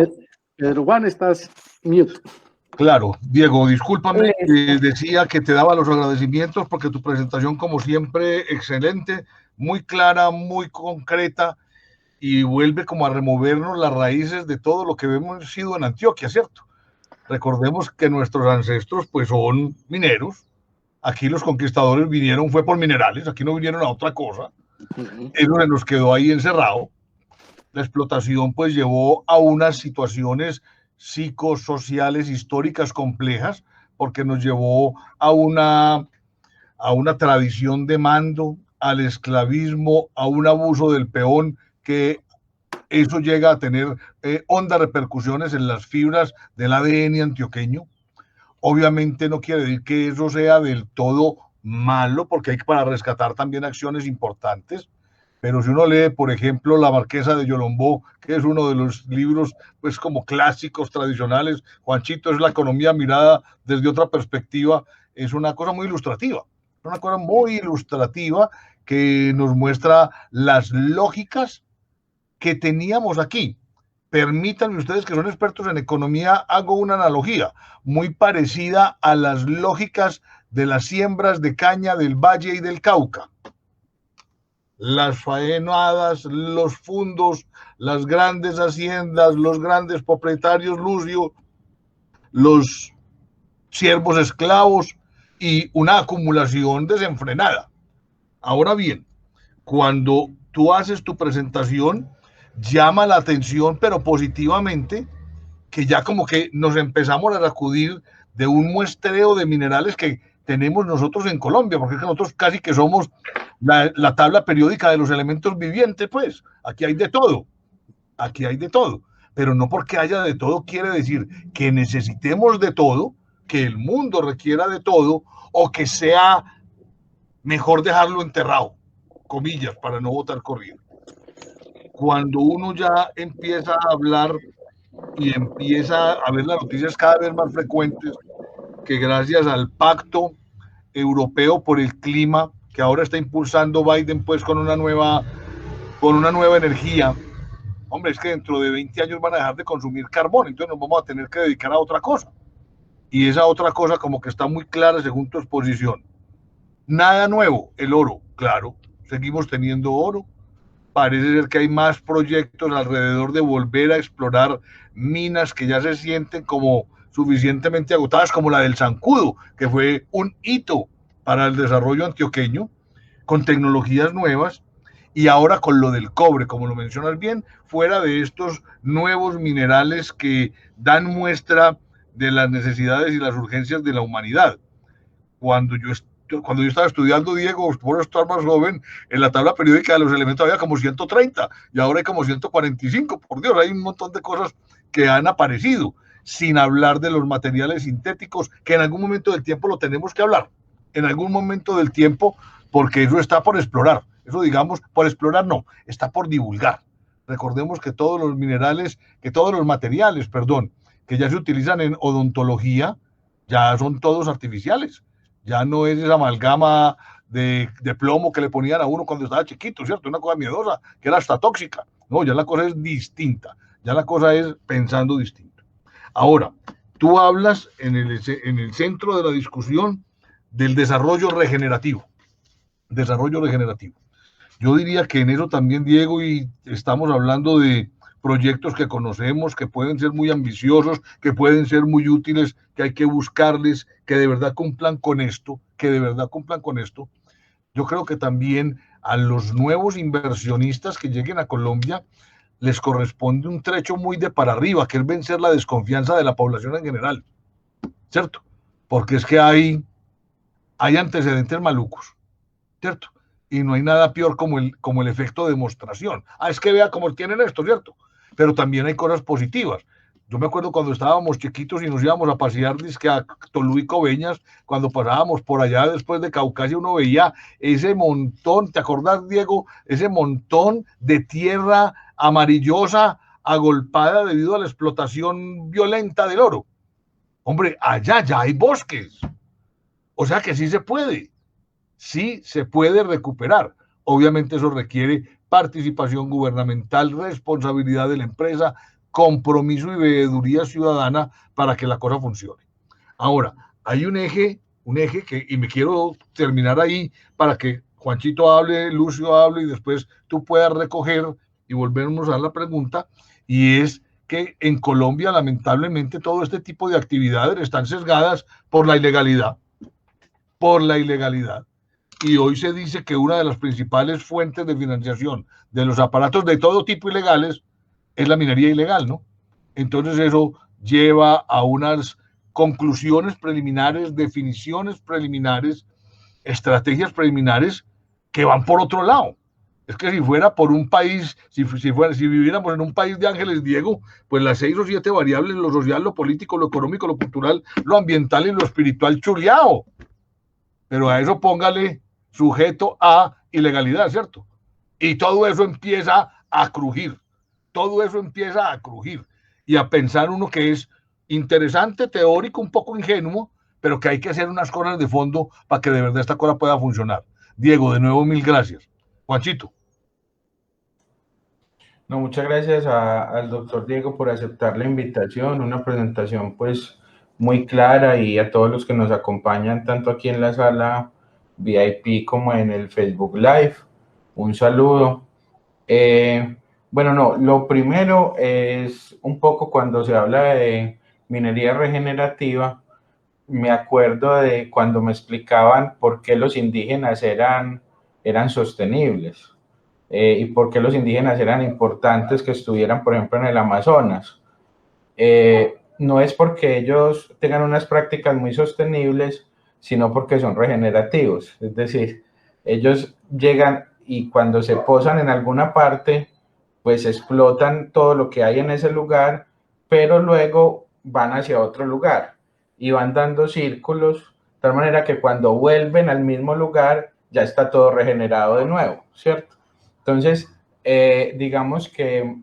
Pedro Juan, estás mute. Claro, Diego, discúlpame, Listo. decía que te daba los agradecimientos porque tu presentación, como siempre, excelente, muy clara, muy concreta y vuelve como a removernos las raíces de todo lo que hemos sido en Antioquia, ¿cierto? Recordemos que nuestros ancestros pues son mineros, aquí los conquistadores vinieron, fue por minerales, aquí no vinieron a otra cosa, eso se nos quedó ahí encerrado. La explotación pues llevó a unas situaciones psicosociales históricas complejas porque nos llevó a una tradición de mando, al esclavismo, a un abuso del peón, que eso llega a tener hondas repercusiones en las fibras del ADN antioqueño. Obviamente no quiere decir que eso sea del todo malo, porque hay para rescatar también acciones importantes. Pero si uno lee, por ejemplo, La Marquesa de Yolombó, que es uno de los libros, pues como clásicos tradicionales, Juanchito, es la economía mirada desde otra perspectiva, es una cosa muy ilustrativa, que nos muestra las lógicas que teníamos aquí. Permítanme ustedes, que son expertos en economía, hago una analogía muy parecida a las lógicas de las siembras de caña del Valle y del Cauca. Las faenadas, los fundos, las grandes haciendas, los grandes propietarios, Lucio, los siervos esclavos y una acumulación desenfrenada. Ahora bien, cuando tú haces tu presentación, llama la atención, pero positivamente, que ya como que nos empezamos a sacudir de un muestreo de minerales que tenemos nosotros en Colombia, porque es que nosotros casi que somos la tabla periódica de los elementos vivientes, pues aquí hay de todo, aquí hay de todo, pero no porque haya de todo quiere decir que necesitemos de todo, que el mundo requiera de todo, o que sea mejor dejarlo enterrado, comillas, para no botar corriente. Cuando uno ya empieza a hablar y empieza a ver las noticias cada vez más frecuentes, que gracias al Pacto Europeo por el Clima, que ahora está impulsando Biden pues con una nueva energía, hombre, es que dentro de 20 años van a dejar de consumir carbón, entonces nos vamos a tener que dedicar a otra cosa. Y esa otra cosa como que está muy clara según tu exposición. Nada nuevo, el oro, claro, seguimos teniendo oro. Parece ser que hay más proyectos alrededor de volver a explorar minas que ya se sienten como suficientemente agotadas, como la del Zancudo, que fue un hito para el desarrollo antioqueño, con tecnologías nuevas, y ahora con lo del cobre, como lo mencionas bien, fuera de estos nuevos minerales que dan muestra de las necesidades y las urgencias de la humanidad. Cuando yo estaba estudiando, Diego, por estar más joven, en la tabla periódica de los elementos había como 130 y ahora hay como 145. Por Dios, hay un montón de cosas que han aparecido, sin hablar de los materiales sintéticos, que en algún momento del tiempo lo tenemos que hablar, en algún momento del tiempo, porque eso está por explorar. Eso, digamos, por explorar no, está por divulgar. Recordemos que todos los minerales, que todos los materiales, perdón, que ya se utilizan en odontología, ya son todos artificiales. Ya no es esa amalgama de plomo que le ponían a uno cuando estaba chiquito, ¿cierto? Una cosa miedosa, que era hasta tóxica. No, ya la cosa es distinta. Ya la cosa es pensando distinto. Ahora, tú hablas en el centro de la discusión del desarrollo regenerativo. Desarrollo regenerativo. Yo diría que en eso también, Diego, y estamos hablando de proyectos que conocemos, que pueden ser muy ambiciosos, que pueden ser muy útiles, que hay que buscarles, que de verdad cumplan con esto, Yo creo que también a los nuevos inversionistas que lleguen a Colombia les corresponde un trecho muy de para arriba, que es vencer la desconfianza de la población en general, ¿cierto? Porque es que hay antecedentes malucos, ¿cierto? Y no hay nada peor como el efecto de demostración. Es que vea cómo tienen esto, ¿cierto? Pero también hay cosas positivas. Yo me acuerdo cuando estábamos chiquitos y nos íbamos a pasear dizque a Tolú y Coveñas, cuando pasábamos por allá después de Caucasia, uno veía ese montón, ¿te acordás, Diego? Ese montón de tierra amarillosa agolpada debido a la explotación violenta del oro. Hombre, allá ya hay bosques. O sea que sí se puede recuperar. Obviamente eso requiere participación gubernamental, responsabilidad de la empresa, compromiso y veeduría ciudadana para que la cosa funcione. Ahora, hay un eje que, y me quiero terminar ahí para que Juanchito hable, Lucio hable y después tú puedas recoger y volvernos a la pregunta, y es que en Colombia lamentablemente todo este tipo de actividades están sesgadas por la ilegalidad. Y hoy se dice que una de las principales fuentes de financiación de los aparatos de todo tipo ilegales es la minería ilegal, ¿no? Entonces eso lleva a unas conclusiones preliminares, definiciones preliminares, estrategias preliminares que van por otro lado. Es que si fuera por un país, si viviéramos en un país de ángeles, Diego, pues las 6 o 7 variables, lo social, lo político, lo económico, lo cultural, lo ambiental y lo espiritual chuleado. Pero a eso póngale sujeto a ilegalidad, ¿cierto? Y todo eso empieza a crujir. Y a pensar uno que es interesante, teórico, un poco ingenuo, pero que hay que hacer unas cosas de fondo para que de verdad esta cosa pueda funcionar. Diego, de nuevo, mil gracias. Juanchito. No, muchas gracias al doctor Diego por aceptar la invitación, una presentación pues muy clara, y a todos los que nos acompañan tanto aquí en la sala VIP como en el Facebook Live, un saludo. Bueno, no, lo primero es un poco cuando se habla de minería regenerativa, me acuerdo de cuando me explicaban por qué los indígenas eran sostenibles. Y por qué los indígenas eran importantes que estuvieran, por ejemplo, en el Amazonas. No es porque ellos tengan unas prácticas muy sostenibles, sino porque son regenerativos. Es decir, ellos llegan y cuando se posan en alguna parte, pues explotan todo lo que hay en ese lugar, pero luego van hacia otro lugar y van dando círculos, de tal manera que cuando vuelven al mismo lugar ya está todo regenerado de nuevo, ¿cierto? Entonces, digamos que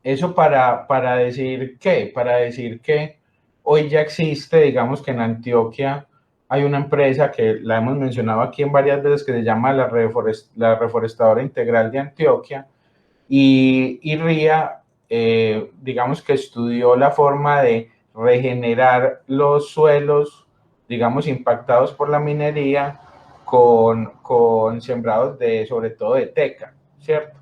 eso para decir qué, para decir que hoy ya existe, digamos que en Antioquia hay una empresa que la hemos mencionado aquí en varias veces que se llama la Reforestadora Integral de Antioquia, y RIA, digamos que estudió la forma de regenerar los suelos, digamos, impactados por la minería con sembrados sobre todo de teca, ¿cierto?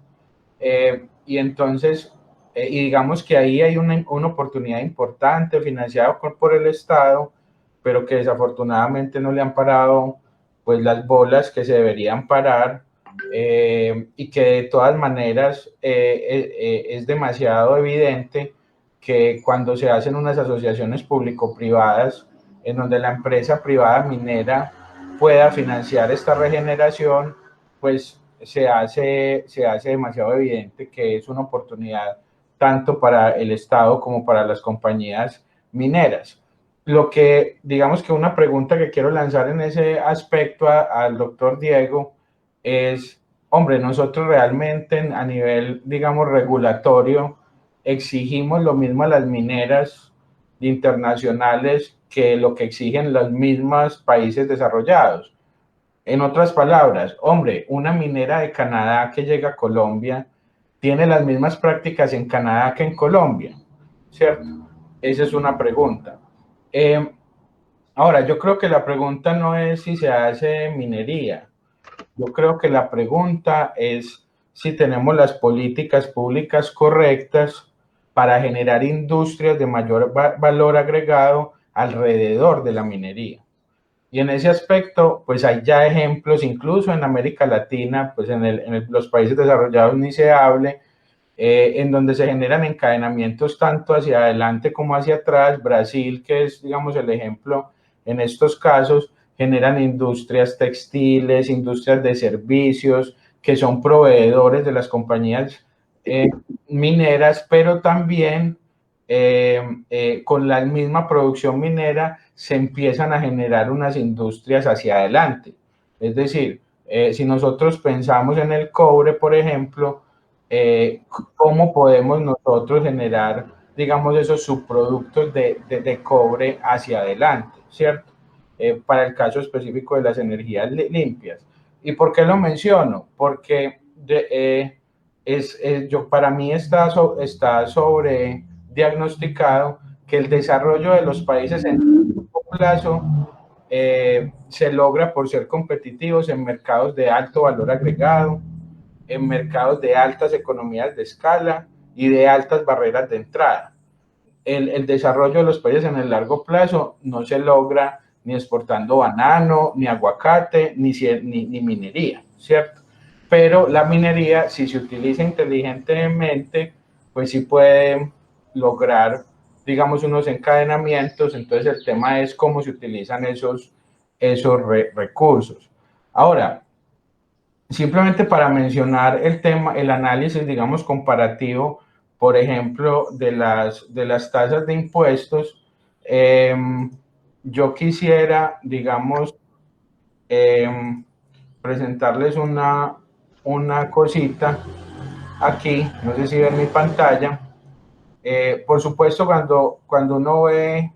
Y entonces, y digamos que ahí hay una oportunidad importante financiada por el Estado, pero que desafortunadamente no le han parado pues las bolas que se deberían parar, y que de todas maneras es demasiado evidente que cuando se hacen unas asociaciones público-privadas en donde la empresa privada minera pueda financiar esta regeneración, pues se hace demasiado evidente que es una oportunidad tanto para el Estado como para las compañías mineras. Lo que, digamos que una pregunta que quiero lanzar en ese aspecto al doctor Diego es, hombre, nosotros realmente a nivel, digamos, regulatorio, exigimos lo mismo a las mineras internacionales que lo que exigen los mismos países desarrollados. En otras palabras, hombre, una minera de Canadá que llega a Colombia tiene las mismas prácticas en Canadá que en Colombia, ¿cierto? Esa es una pregunta. Ahora, yo creo que la pregunta no es si se hace minería. Yo creo que la pregunta es si tenemos las políticas públicas correctas para generar industrias de mayor valor agregado alrededor de la minería. Y en ese aspecto, pues hay ya ejemplos, incluso en América Latina, pues en los países desarrollados ni se hable, en donde se generan encadenamientos tanto hacia adelante como hacia atrás. Brasil, que es, digamos, el ejemplo en estos casos, generan industrias textiles, industrias de servicios, que son proveedores de las compañías mineras, pero también con la misma producción minera se empiezan a generar unas industrias hacia adelante. Es decir, si nosotros pensamos en el cobre, por ejemplo, ¿cómo podemos nosotros generar, digamos, esos subproductos de cobre hacia adelante, ¿cierto? Para el caso específico de las energías limpias. ¿Y por qué lo menciono? Porque para mí está sobre diagnosticado que el desarrollo de los países en largo plazo se logra por ser competitivos en mercados de alto valor agregado, en mercados de altas economías de escala y de altas barreras de entrada. El desarrollo de los países en el largo plazo no se logra ni exportando banano, ni aguacate, ni minería, ¿cierto? Pero la minería, si se utiliza inteligentemente, pues sí puede lograr, digamos, unos encadenamientos. Entonces el tema es cómo se utilizan esos recursos. Ahora, simplemente para mencionar el tema, el análisis, digamos, comparativo, por ejemplo, de las tasas de impuestos, yo quisiera, digamos, presentarles una cosita aquí, no sé si ven mi pantalla. Por supuesto, cuando uno ve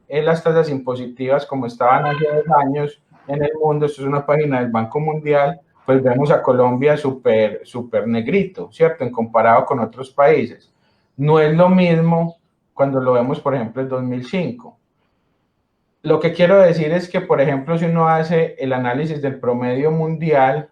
las tasas impositivas como estaban hace 2 años en el mundo, esto es una página del Banco Mundial, pues vemos a Colombia súper negrito, ¿cierto? En comparado con otros países. No es lo mismo cuando lo vemos, por ejemplo, en 2005. Lo que quiero decir es que, por ejemplo, si uno hace el análisis del promedio mundial,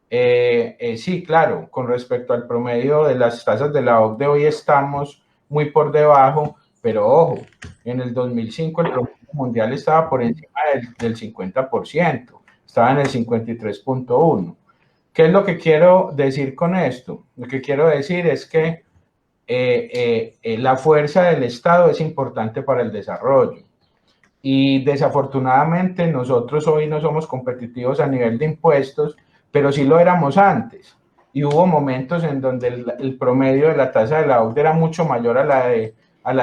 sí, claro, con respecto al promedio de las tasas de la OCDE hoy estamos muy por debajo, pero ojo, en el 2005 el promedio mundial estaba por encima del 50%, estaba en el 53.1%. ¿Qué es lo que quiero decir con esto? Lo que quiero decir es que la fuerza del Estado es importante para el desarrollo. Y desafortunadamente nosotros hoy no somos competitivos a nivel de impuestos, pero sí lo éramos antes. Y hubo momentos en donde el promedio de la tasa de la OCDE era mucho mayor a la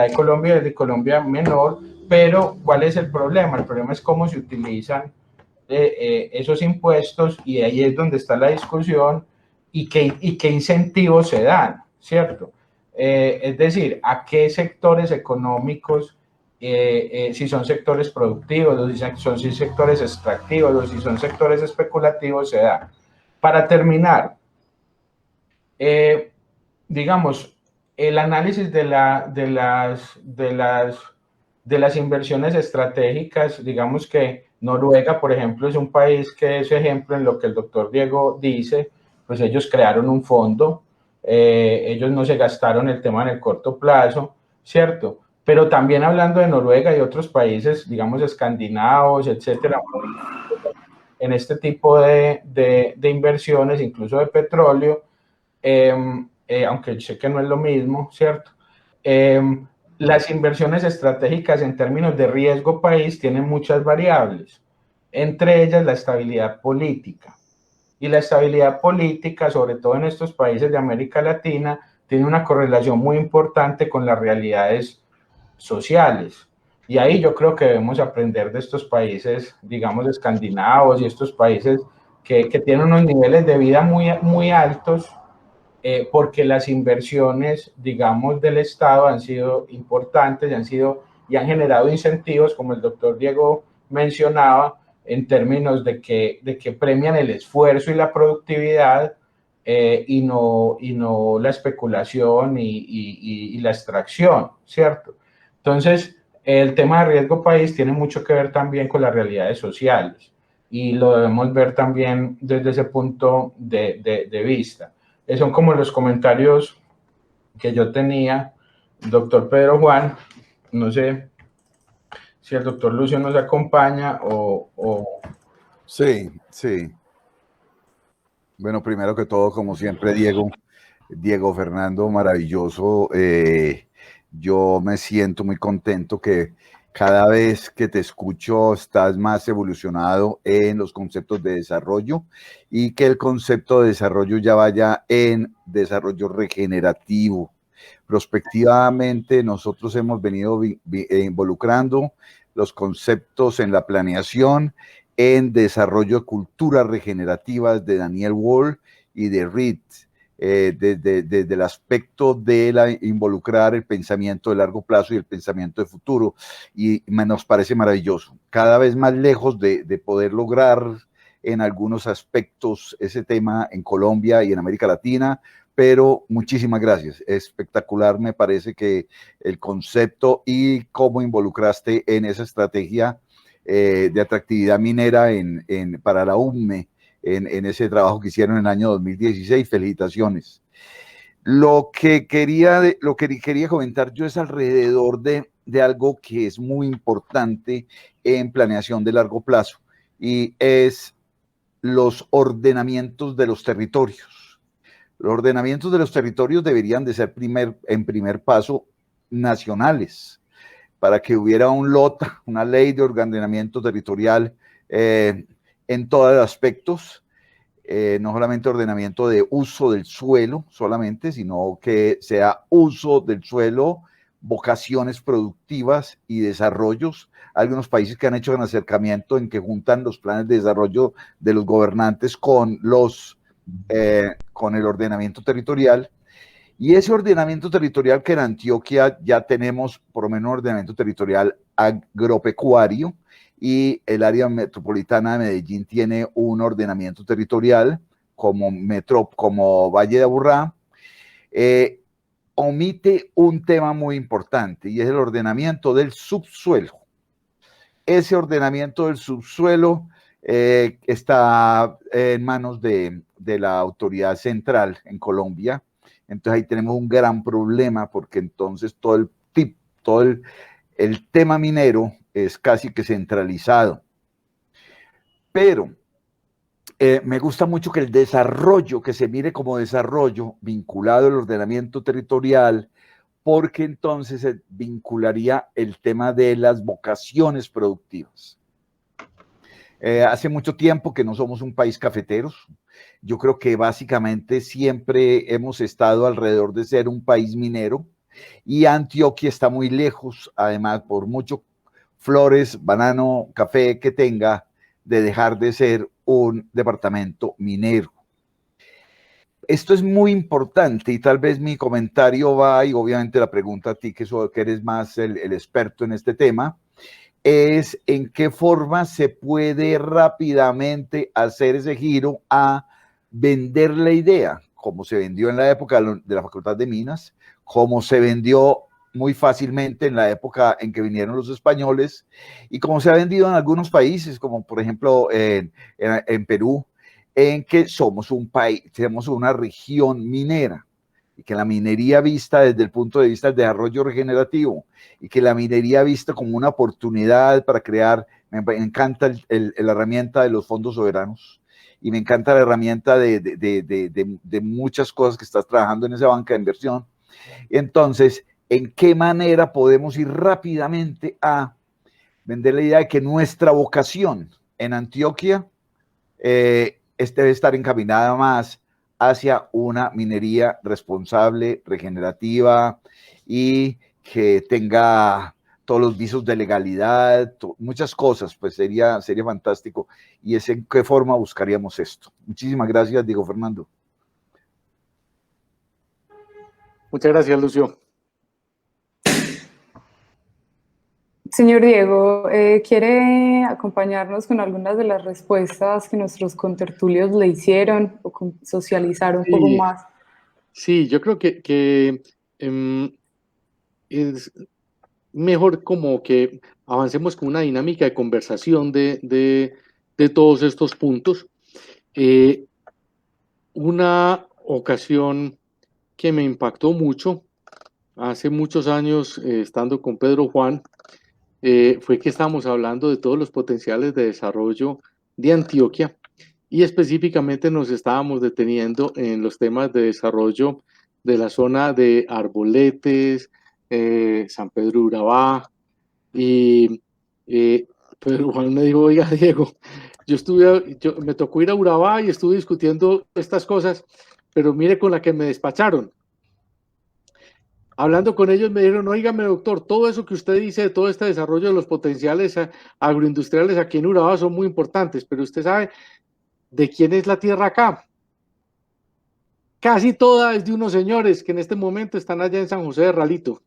de Colombia y de Colombia menor, pero ¿cuál es el problema? El problema es cómo se utilizan esos impuestos, y ahí es donde está la discusión, y qué incentivos se dan, ¿cierto? Es decir, a qué sectores económicos, si son sectores productivos, o si son sectores extractivos, o si son sectores especulativos, se da. Para terminar, digamos, el análisis de las inversiones estratégicas, digamos que Noruega, por ejemplo, es un país que es ejemplo en lo que el doctor Diego dice. Pues ellos crearon un fondo, ellos no se gastaron el tema en el corto plazo, ¿cierto? Pero también hablando de Noruega y otros países, digamos, escandinavos, etcétera, en este tipo de inversiones, incluso de petróleo, aunque sé que no es lo mismo, ¿cierto? Las inversiones estratégicas en términos de riesgo país tienen muchas variables, entre ellas la estabilidad política. Y la estabilidad política, sobre todo en estos países de América Latina, tiene una correlación muy importante con las realidades sociales. Y ahí yo creo que debemos aprender de estos países, digamos, escandinavos, y estos países que tienen unos niveles de vida muy altos, porque las inversiones, digamos, del Estado han sido importantes y han generado incentivos, como el doctor Diego mencionaba, en términos de que premian el esfuerzo y la productividad, y no la especulación y la extracción, ¿cierto? Entonces, el tema de riesgo país tiene mucho que ver también con las realidades sociales, y lo debemos ver también desde ese punto de vista. Son como los comentarios que yo tenía. Doctor Pedro Juan, no sé si el doctor Lucio nos acompaña o... Sí, sí. Bueno, primero que todo, como siempre, Diego Fernando, maravilloso. Yo me siento muy contento que cada vez que te escucho estás más evolucionado en los conceptos de desarrollo, y que el concepto de desarrollo ya vaya en desarrollo regenerativo. Prospectivamente, nosotros hemos venido involucrando los conceptos en la planeación, en desarrollo de culturas regenerativas de Daniel Wall y de Reed, desde el aspecto de involucrar el pensamiento de largo plazo y el pensamiento de futuro, y nos parece maravilloso, cada vez más lejos de poder lograr en algunos aspectos ese tema en Colombia y en América Latina, pero muchísimas gracias, espectacular me parece que el concepto y cómo involucraste en esa estrategia de atractividad minera para la UME, en ese trabajo que hicieron en el año 2016. Felicitaciones. Lo que quería comentar yo es alrededor de algo que es muy importante en planeación de largo plazo, y es los ordenamientos de los territorios. Los ordenamientos de los territorios deberían de ser en primer paso nacionales, para que hubiera una ley de ordenamiento territorial en todos los aspectos, no solamente ordenamiento de uso del suelo solamente, sino que sea uso del suelo, vocaciones productivas y desarrollos. Algunos países que han hecho un acercamiento en que juntan los planes de desarrollo de los gobernantes con el ordenamiento territorial. Y ese ordenamiento territorial, que en Antioquia ya tenemos por lo menos ordenamiento territorial agropecuario, y el área metropolitana de Medellín tiene un ordenamiento territorial como Valle de Aburrá, omite un tema muy importante, y es el ordenamiento del subsuelo. Ese ordenamiento del subsuelo está en manos de la autoridad central en Colombia. Entonces ahí tenemos un gran problema, porque entonces todo el tema minero es casi que centralizado. Pero me gusta mucho que el desarrollo, que se mire como desarrollo vinculado al ordenamiento territorial, porque entonces se vincularía el tema de las vocaciones productivas. Hace mucho tiempo que no somos un país cafeteros. Yo creo que básicamente siempre hemos estado alrededor de ser un país minero, y Antioquia está muy lejos, además, por mucho flores, banano, café que tenga, de dejar de ser un departamento minero. Esto es muy importante, y tal vez mi comentario va, y obviamente la pregunta a ti, que eres más el experto en este tema, es en qué forma se puede rápidamente hacer ese giro a vender la idea, como se vendió en la época de la Facultad de Minas, como se vendió muy fácilmente en la época en que vinieron los españoles, y como se ha vendido en algunos países, como por ejemplo en Perú, en que somos un país, tenemos una región minera, y que la minería vista desde el punto de vista del desarrollo regenerativo, y que la minería vista como una oportunidad para crear, me encanta la herramienta de los fondos soberanos, y me encanta la herramienta de muchas cosas que estás trabajando en esa banca de inversión. Entonces, ¿en qué manera podemos ir rápidamente a vender la idea de que nuestra vocación en Antioquia debe estar encaminada más hacia una minería responsable, regenerativa, y que tenga todos los visos de legalidad, muchas cosas? Pues sería fantástico. ¿Y es en qué forma buscaríamos esto? Muchísimas gracias, Diego Fernando. Muchas gracias, Lucio. Señor Diego, ¿quiere acompañarnos con algunas de las respuestas que nuestros contertulios le hicieron o socializar un poco más? Sí, yo creo que es mejor como que avancemos con una dinámica de conversación de todos estos puntos. Una ocasión que me impactó mucho, hace muchos años, estando con Pedro Juan, fue que estábamos hablando de todos los potenciales de desarrollo de Antioquia, y específicamente nos estábamos deteniendo en los temas de desarrollo de la zona de Arboletes, San Pedro de Urabá, y Pedro Juan me dijo: oiga, Diego, me tocó ir a Urabá y estuve discutiendo estas cosas, pero mire con la que me despacharon. Hablando con ellos me dijeron: óigame, doctor, todo eso que usted dice de todo este desarrollo de los potenciales agroindustriales aquí en Urabá son muy importantes, pero usted sabe de quién es la tierra acá. Casi toda es de unos señores que en este momento están allá en San José de Ralito.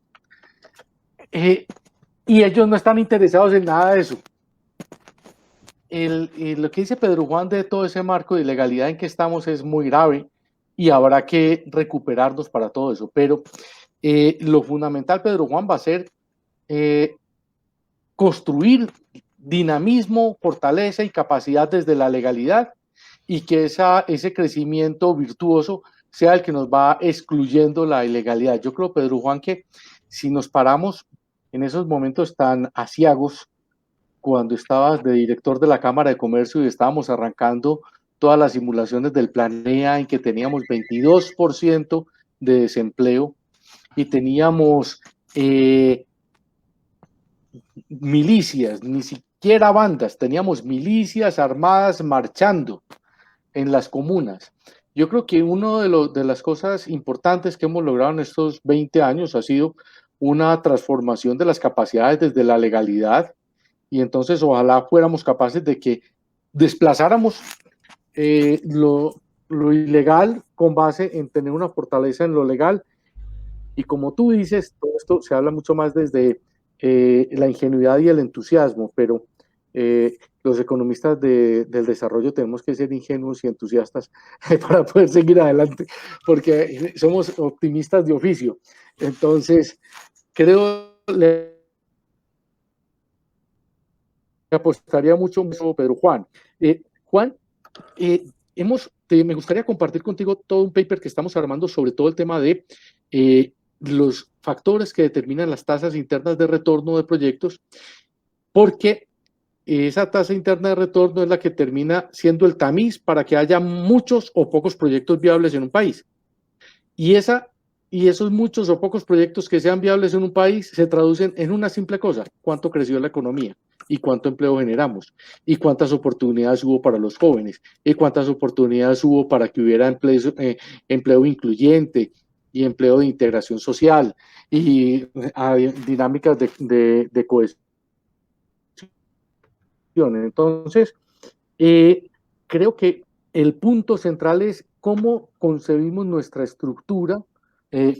Y ellos no están interesados en nada de eso. Lo que dice Pedro Juan de todo ese marco de ilegalidad en que estamos es muy grave, y habrá que recuperarnos para todo eso. Pero lo fundamental, Pedro Juan, va a ser construir dinamismo, fortaleza y capacidad desde la legalidad, y que ese crecimiento virtuoso sea el que nos va excluyendo la ilegalidad. Yo creo, Pedro Juan, que si nos paramos en esos momentos tan aciagos, cuando estabas de director de la Cámara de Comercio y estábamos arrancando todas las simulaciones del Planea, en que teníamos 22% de desempleo y teníamos milicias, ni siquiera bandas, teníamos milicias armadas marchando en las comunas. Yo creo que una de las cosas importantes que hemos logrado en estos 20 años ha sido una transformación de las capacidades desde la legalidad, y entonces ojalá fuéramos capaces de que desplazáramos lo ilegal con base en tener una fortaleza en lo legal. Y como tú dices, todo esto se habla mucho más desde la ingenuidad y el entusiasmo, pero los economistas del desarrollo tenemos que ser ingenuos y entusiastas para poder seguir adelante, porque somos optimistas de oficio. Entonces, creo que apostaría mucho Pedro Juan. Juan, me gustaría compartir contigo todo un paper que estamos armando sobre todo el tema de los factores que determinan las tasas internas de retorno de proyectos, porque esa tasa interna de retorno es la que termina siendo el tamiz para que haya muchos o pocos proyectos viables en un país. Y esa Y esos muchos o pocos proyectos que sean viables en un país se traducen en una simple cosa: cuánto creció la economía y cuánto empleo generamos y cuántas oportunidades hubo para los jóvenes y cuántas oportunidades hubo para que hubiera empleo incluyente y empleo de integración social y dinámicas de cohesión. Entonces, creo que el punto central es cómo concebimos nuestra estructura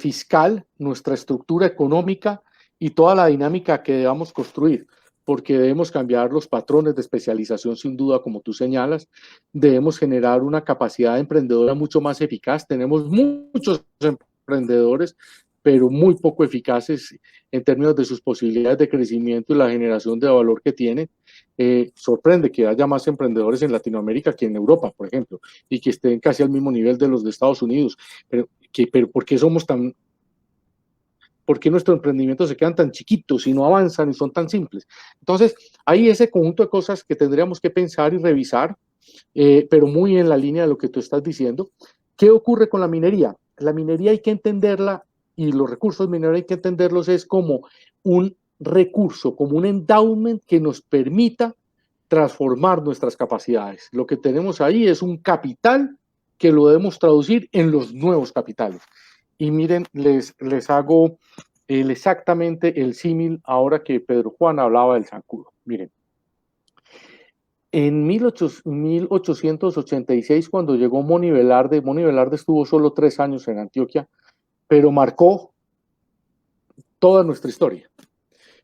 fiscal, nuestra estructura económica y toda la dinámica que debamos construir, porque debemos cambiar los patrones de especialización, sin duda, como tú señalas. Debemos generar una capacidad emprendedora mucho más eficaz. Tenemos muchos emprendedores, pero muy poco eficaces en términos de sus posibilidades de crecimiento y la generación de valor que tienen. Sorprende que haya más emprendedores en Latinoamérica que en Europa, por ejemplo, y que estén casi al mismo nivel de los de Estados Unidos. Pero ¿por qué somos tan... ¿Por qué nuestros emprendimientos se quedan tan chiquitos y no avanzan y son tan simples? Entonces, hay ese conjunto de cosas que tendríamos que pensar y revisar, pero muy en la línea de lo que tú estás diciendo. ¿Qué ocurre con la minería? La minería hay que entenderla, y los recursos mineros hay que entenderlos es como un recurso, como un endowment que nos permita transformar nuestras capacidades. Lo que tenemos ahí es un capital que lo debemos traducir en los nuevos capitales. Y miren, les hago exactamente el símil ahora que Pedro Juan hablaba del zancudo. Miren, en 1886, cuando llegó Moni Velarde estuvo solo 3 años en Antioquia, pero marcó toda nuestra historia.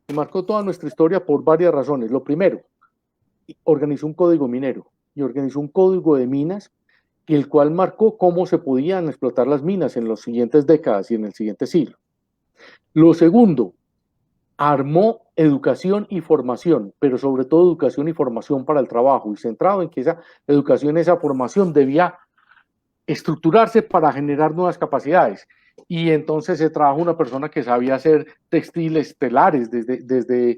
Y marcó toda nuestra historia por varias razones. Lo primero, organizó un código minero y organizó un código de minas, el cual marcó cómo se podían explotar las minas en las siguientes décadas y en el siguiente siglo. Lo segundo, armó educación y formación, pero sobre todo educación y formación para el trabajo, y centrado en que esa educación, esa formación debía estructurarse para generar nuevas capacidades. Y entonces se trajo una persona que sabía hacer textiles telares desde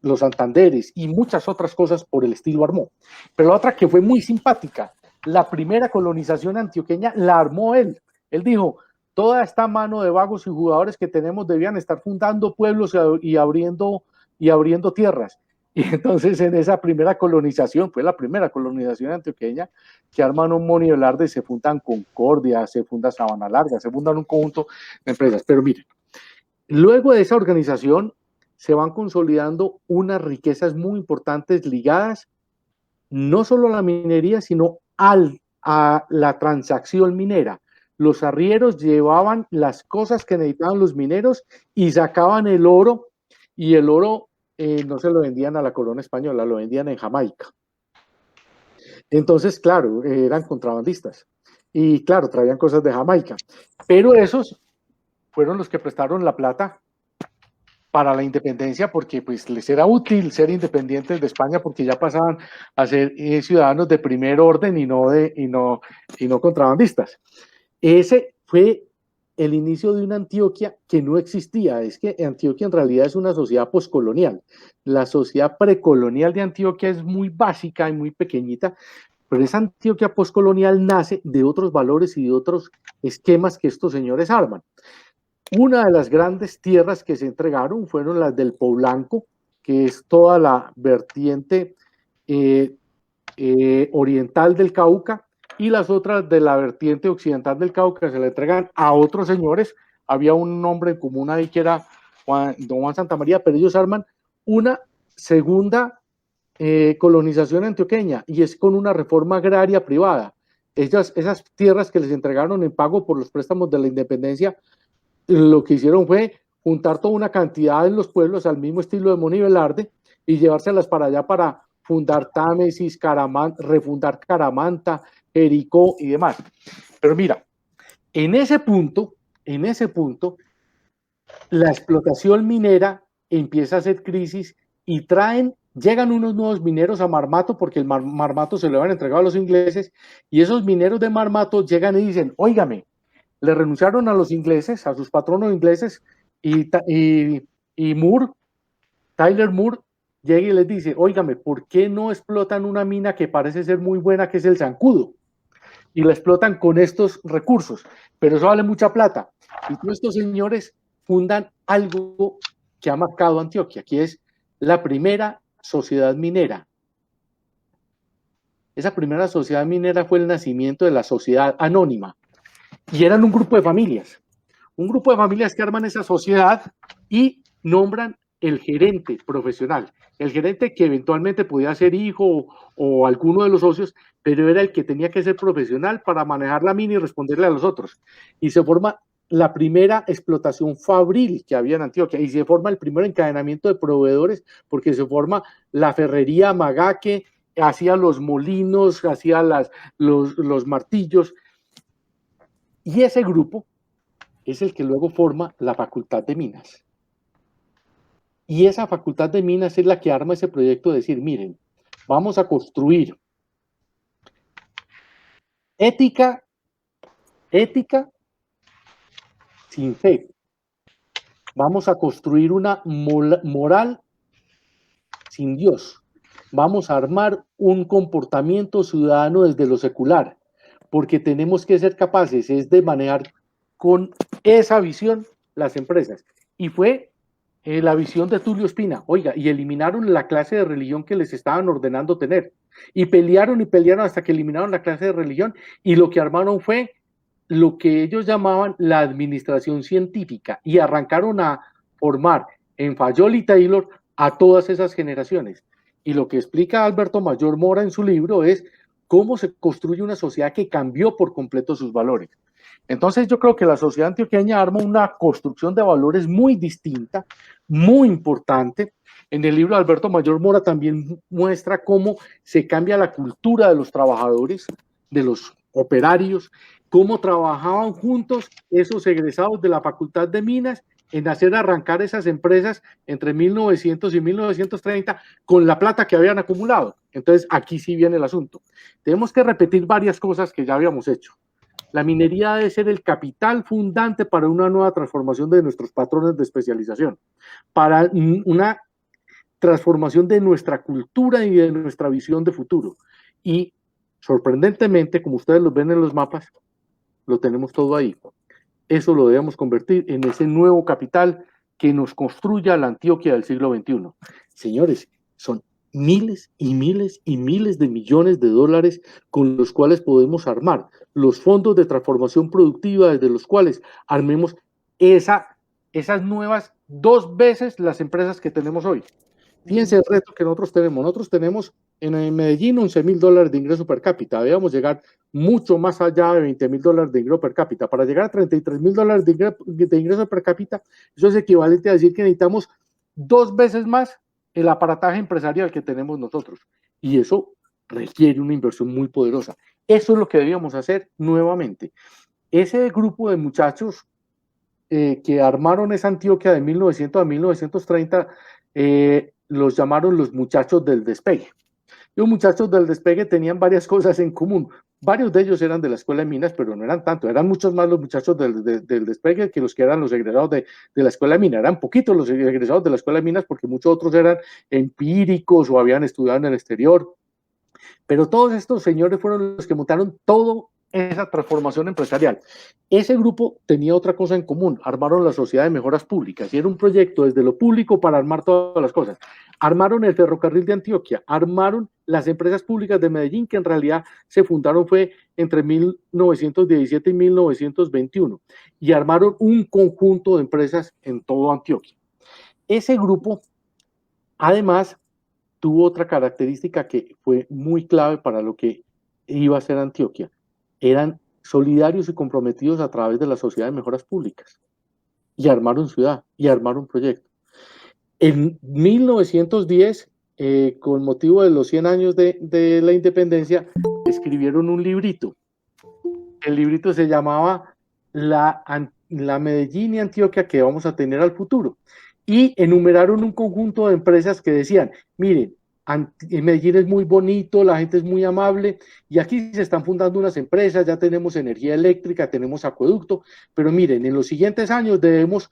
los Santanderes y muchas otras cosas por el estilo armó. Pero la otra que fue muy simpática, la primera colonización antioqueña la armó él. Él dijo: toda esta mano de vagos y jugadores que tenemos debían estar fundando pueblos y abriendo tierras. Y entonces en esa primera colonización, fue la primera colonización antioqueña, que arman un Moni Velarde, se fundan Concordia, se funda Sabana Larga, se fundan un conjunto de empresas. Pero miren, luego de esa organización se van consolidando unas riquezas muy importantes ligadas no solo a la minería, sino a la transacción minera. Los arrieros llevaban las cosas que necesitaban los mineros y sacaban el oro, y el oro no se lo vendían a la corona española, lo vendían en Jamaica. Entonces, claro, eran contrabandistas y claro, traían cosas de Jamaica, pero esos fueron los que prestaron la plata para la independencia, porque pues les era útil ser independientes de España, porque ya pasaban a ser ciudadanos de primer orden y no contrabandistas. Ese fue el inicio de una Antioquia que no existía. Es que Antioquia en realidad es una sociedad poscolonial. La sociedad precolonial de Antioquia es muy básica y muy pequeñita, pero esa Antioquia poscolonial nace de otros valores y de otros esquemas que estos señores arman. Una de las grandes tierras que se entregaron fueron las del Poblanco, que es toda la vertiente oriental del Cauca, y las otras de la vertiente occidental del Cauca se le entregan a otros señores. Había un nombre en común ahí que era don Juan Santamaría, pero ellos arman una segunda colonización antioqueña, y es con una reforma agraria privada. Esas tierras que les entregaron en pago por los préstamos de la independencia, lo que hicieron fue juntar toda una cantidad en los pueblos al mismo estilo de Moni Velarde y llevárselas para allá para fundar Támesis, refundar Caramanta, Jericó y demás. Pero mira, en ese punto, la explotación minera empieza a hacer crisis y llegan unos nuevos mineros a Marmato, porque el Marmato se lo habían entregado a los ingleses, y esos mineros de Marmato llegan y dicen: óigame, le renunciaron a los ingleses, a sus patronos ingleses, y Tyler Moore llega y les dice: óigame, ¿por qué no explotan una mina que parece ser muy buena, que es el zancudo? y la explotan con estos recursos, pero eso vale mucha plata. Y todos estos señores fundan algo que ha marcado Antioquia, que es la primera sociedad minera. Esa primera sociedad minera fue el nacimiento de la sociedad anónima, y eran un grupo de familias que arman esa sociedad y nombran el gerente profesional, el gerente que eventualmente podía ser hijo o alguno de los socios, pero era el que tenía que ser profesional para manejar la mina y responderle a los otros. Y se forma la primera explotación fabril que había en Antioquia, y se forma el primer encadenamiento de proveedores, porque se forma la ferrería Magaque, hacía los molinos, hacía los martillos, y ese grupo es el que luego forma la Facultad de Minas. Y esa Facultad de Minas es la que arma ese proyecto de decir, miren, vamos a construir ética sin fe. Vamos a construir una moral sin Dios. Vamos a armar un comportamiento ciudadano desde lo secular, porque tenemos que ser capaces de manejar con esa visión las empresas. Y fue la visión de Tulio Espina, oiga, y eliminaron la clase de religión que les estaban ordenando tener, y pelearon hasta que eliminaron la clase de religión, y lo que armaron fue lo que ellos llamaban la administración científica, y arrancaron a formar en Fayol y Taylor a todas esas generaciones. Y lo que explica Alberto Mayor Mora en su libro es cómo se construye una sociedad que cambió por completo sus valores. Entonces yo creo que la sociedad antioqueña arma una construcción de valores muy distinta, muy importante. En el libro de Alberto Mayor Mora también muestra cómo se cambia la cultura de los trabajadores, de los operarios, cómo trabajaban juntos esos egresados de la Facultad de Minas en hacer arrancar esas empresas entre 1900 y 1930 con la plata que habían acumulado. Entonces aquí sí viene el asunto. Tenemos que repetir varias cosas que ya habíamos hecho. La minería debe ser el capital fundante para una nueva transformación de nuestros patrones de especialización, para una transformación de nuestra cultura y de nuestra visión de futuro. Y sorprendentemente, como ustedes lo ven en los mapas, lo tenemos todo ahí. Eso lo debemos convertir en ese nuevo capital que nos construya la Antioquia del siglo XXI. Señores, son miles y miles y miles de millones de dólares con los cuales podemos armar los fondos de transformación productiva, desde los cuales armemos esas nuevas 2 veces las empresas que tenemos hoy. Fíjense el reto que nosotros tenemos. Nosotros tenemos en Medellín $11,000 de ingreso per cápita. Debemos llegar mucho más allá de $20,000 de ingreso per cápita. Para llegar a $33,000 de ingreso per cápita, eso es equivalente a decir que necesitamos 2 veces más el aparataje empresarial que tenemos nosotros. Y eso requiere una inversión muy poderosa. Eso es lo que debíamos hacer nuevamente. Ese grupo de muchachos que armaron esa Antioquia de 1900 a 1930, los llamaron los muchachos del despegue. Los muchachos del despegue tenían varias cosas en común. Varios de ellos eran de la Escuela de Minas, pero no eran tanto. Eran muchos más los muchachos del despegue que los que eran los egresados de la Escuela de Minas. Eran poquitos los egresados de la Escuela de Minas porque muchos otros eran empíricos o habían estudiado en el exterior. Pero todos estos señores fueron los que montaron todo esa transformación empresarial. Ese grupo tenía otra cosa en común, armaron la Sociedad de Mejoras Públicas, y era un proyecto desde lo público para armar todas las cosas. Armaron el ferrocarril de Antioquia, armaron las empresas públicas de Medellín, que en realidad se fundaron fue entre 1917 y 1921, y armaron un conjunto de empresas en todo Antioquia. Ese grupo, además, tuvo otra característica que fue muy clave para lo que iba a ser Antioquia. Eran solidarios y comprometidos a través de la Sociedad de Mejoras Públicas, y armaron ciudad, y armaron proyecto. En 1910, con motivo de los 100 años de la independencia, escribieron un librito. El librito se llamaba la Medellín y Antioquia que vamos a tener al futuro, y enumeraron un conjunto de empresas que decían, miren, Medellín es muy bonito, la gente es muy amable, y aquí se están fundando unas empresas, ya tenemos energía eléctrica, tenemos acueducto, pero miren, en los siguientes años debemos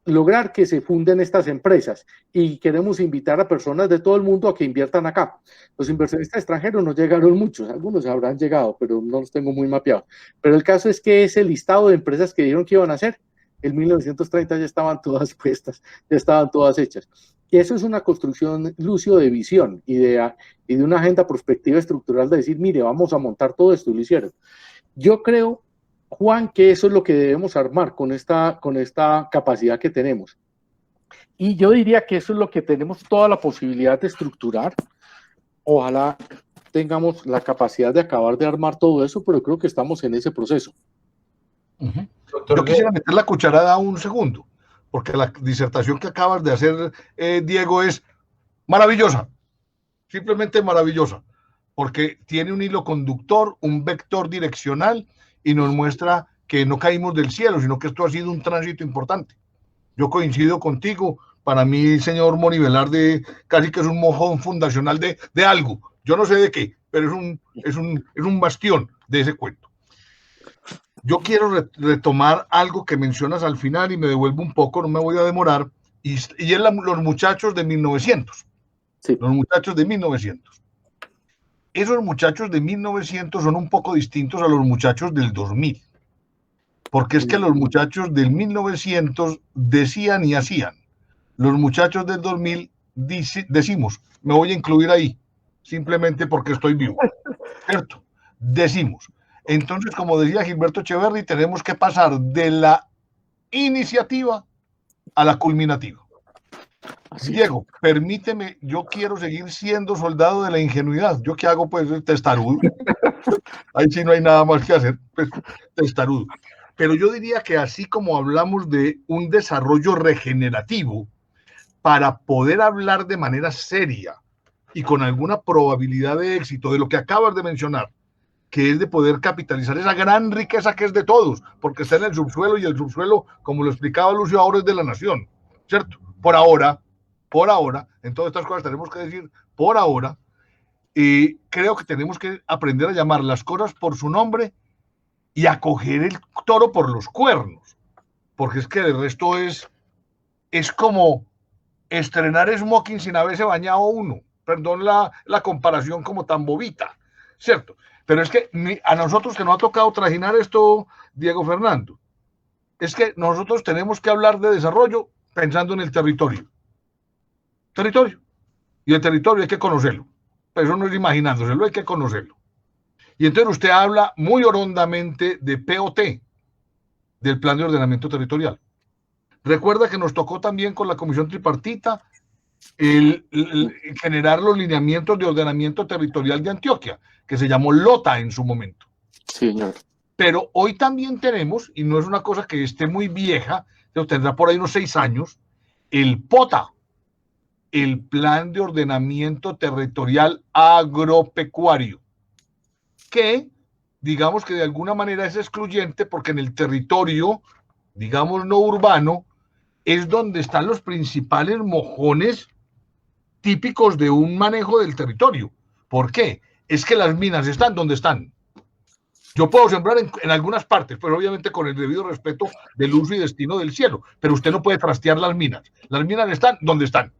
lograr que se funden estas empresas y queremos invitar a personas de todo el mundo a que inviertan acá. Los inversionistas extranjeros no llegaron muchos, algunos habrán llegado, pero no los tengo muy mapeados. Pero el caso es que ese listado de empresas que dijeron que iban a hacer, en 1930 ya estaban todas puestas, ya estaban todas hechas. Y eso es una construcción, Lucio, de visión y de una agenda prospectiva estructural de decir, mire, vamos a montar todo esto, y lo hicieron. Yo creo, Juan, que eso es lo que debemos armar con esta capacidad que tenemos. Y yo diría que eso es lo que tenemos toda la posibilidad de estructurar. Ojalá tengamos la capacidad de acabar de armar todo eso, pero creo que estamos en ese proceso. Yo quisiera meter la cucharada un segundo, porque la disertación que acabas de hacer, Diego, es maravillosa, simplemente maravillosa, porque tiene un hilo conductor, un vector direccional, y nos muestra que no caímos del cielo, sino que esto ha sido un tránsito importante. Yo coincido contigo. Para mí, señor Moni Velarde, casi que es un mojón fundacional de algo. Yo no sé de qué, pero es un bastión de ese cuento. Yo quiero retomar algo que mencionas al final y me devuelvo un poco, no me voy a demorar, y es los muchachos de 1900. Sí. Los muchachos de 1900. Esos muchachos de 1900 son un poco distintos a los muchachos del 2000, porque es que los muchachos del 1900 decían y hacían. Los muchachos del 2000 decimos, me voy a incluir ahí, simplemente porque estoy vivo, ¿cierto? Decimos. Entonces, como decía Gilberto Echeverry, tenemos que pasar de la iniciativa a la culminativa. Diego, permíteme, yo quiero seguir siendo soldado de la ingenuidad. ¿Yo qué hago? Pues testarudo. Ahí sí no hay nada más que hacer, pues testarudo. Pero yo diría que así como hablamos de un desarrollo regenerativo, para poder hablar de manera seria y con alguna probabilidad de éxito de lo que acabas de mencionar, que es de poder capitalizar esa gran riqueza que es de todos, porque está en el subsuelo, y el subsuelo, como lo explicaba Lucio, ahora es de la nación, ¿cierto? Por ahora, en todas estas cosas tenemos que decir por ahora, y creo que tenemos que aprender a llamar las cosas por su nombre y a coger el toro por los cuernos, porque es que el resto es como estrenar smoking sin haberse bañado uno. Perdón la comparación como tan bobita, ¿cierto? Pero es que a nosotros que nos ha tocado trajinar esto, Diego Fernando, es que nosotros tenemos que hablar de desarrollo pensando en el territorio. Territorio. Y el territorio hay que conocerlo. Eso no es imaginándoselo, hay que conocerlo. Y entonces usted habla muy orondamente de POT, del Plan de Ordenamiento Territorial. Recuerda que nos tocó también con la Comisión Tripartita el generar los lineamientos de ordenamiento territorial de Antioquia, que se llamó LOTA en su momento. Sí, señor. Pero hoy también tenemos, y no es una cosa que esté muy vieja, tendrá por ahí unos 6 años, el POTA, el Plan de Ordenamiento Territorial Agropecuario, que digamos que de alguna manera es excluyente porque en el territorio, digamos no urbano, es donde están los principales mojones típicos de un manejo del territorio. ¿Por qué? Es que las minas están donde están. Yo puedo sembrar en algunas partes, pero obviamente con el debido respeto del uso y destino del cielo, pero usted no puede trastear las minas. Las minas están donde están,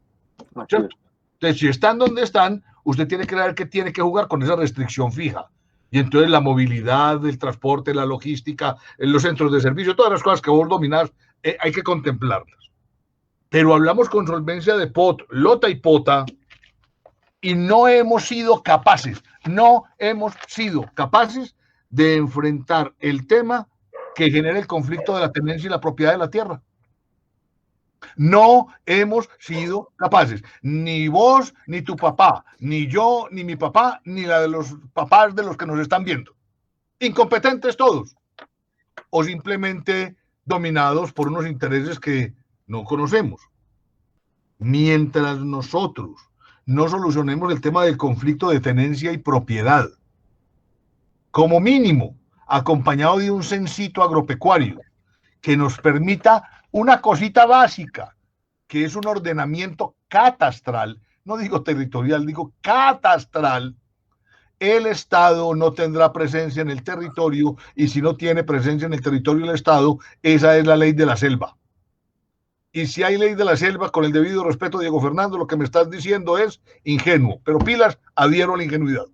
¿cierto? Entonces, si están donde están, usted tiene que ver que tiene que jugar con esa restricción fija. Y entonces la movilidad, el transporte, la logística, los centros de servicio, todas las cosas que vos dominás, hay que contemplarlas. Pero hablamos con solvencia de POT, LOTA y POTA, y no hemos sido capaces de enfrentar el tema que genera el conflicto de la tenencia y la propiedad de la tierra. No hemos sido capaces, ni vos, ni tu papá, ni yo, ni mi papá, ni la de los papás de los que nos están viendo. Incompetentes todos, o simplemente dominados por unos intereses que no conocemos. Mientras nosotros no solucionemos el tema del conflicto de tenencia y propiedad, como mínimo, acompañado de un censito agropecuario que nos permita una cosita básica, que es un ordenamiento catastral, no digo territorial, digo catastral, el Estado no tendrá presencia en el territorio, y si no tiene presencia en el territorio del Estado, esa es la ley de la selva. Y si hay ley de la selva, con el debido respeto, Diego Fernando, lo que me estás diciendo es ingenuo. Pero pilas, adhiero a la ingenuidad.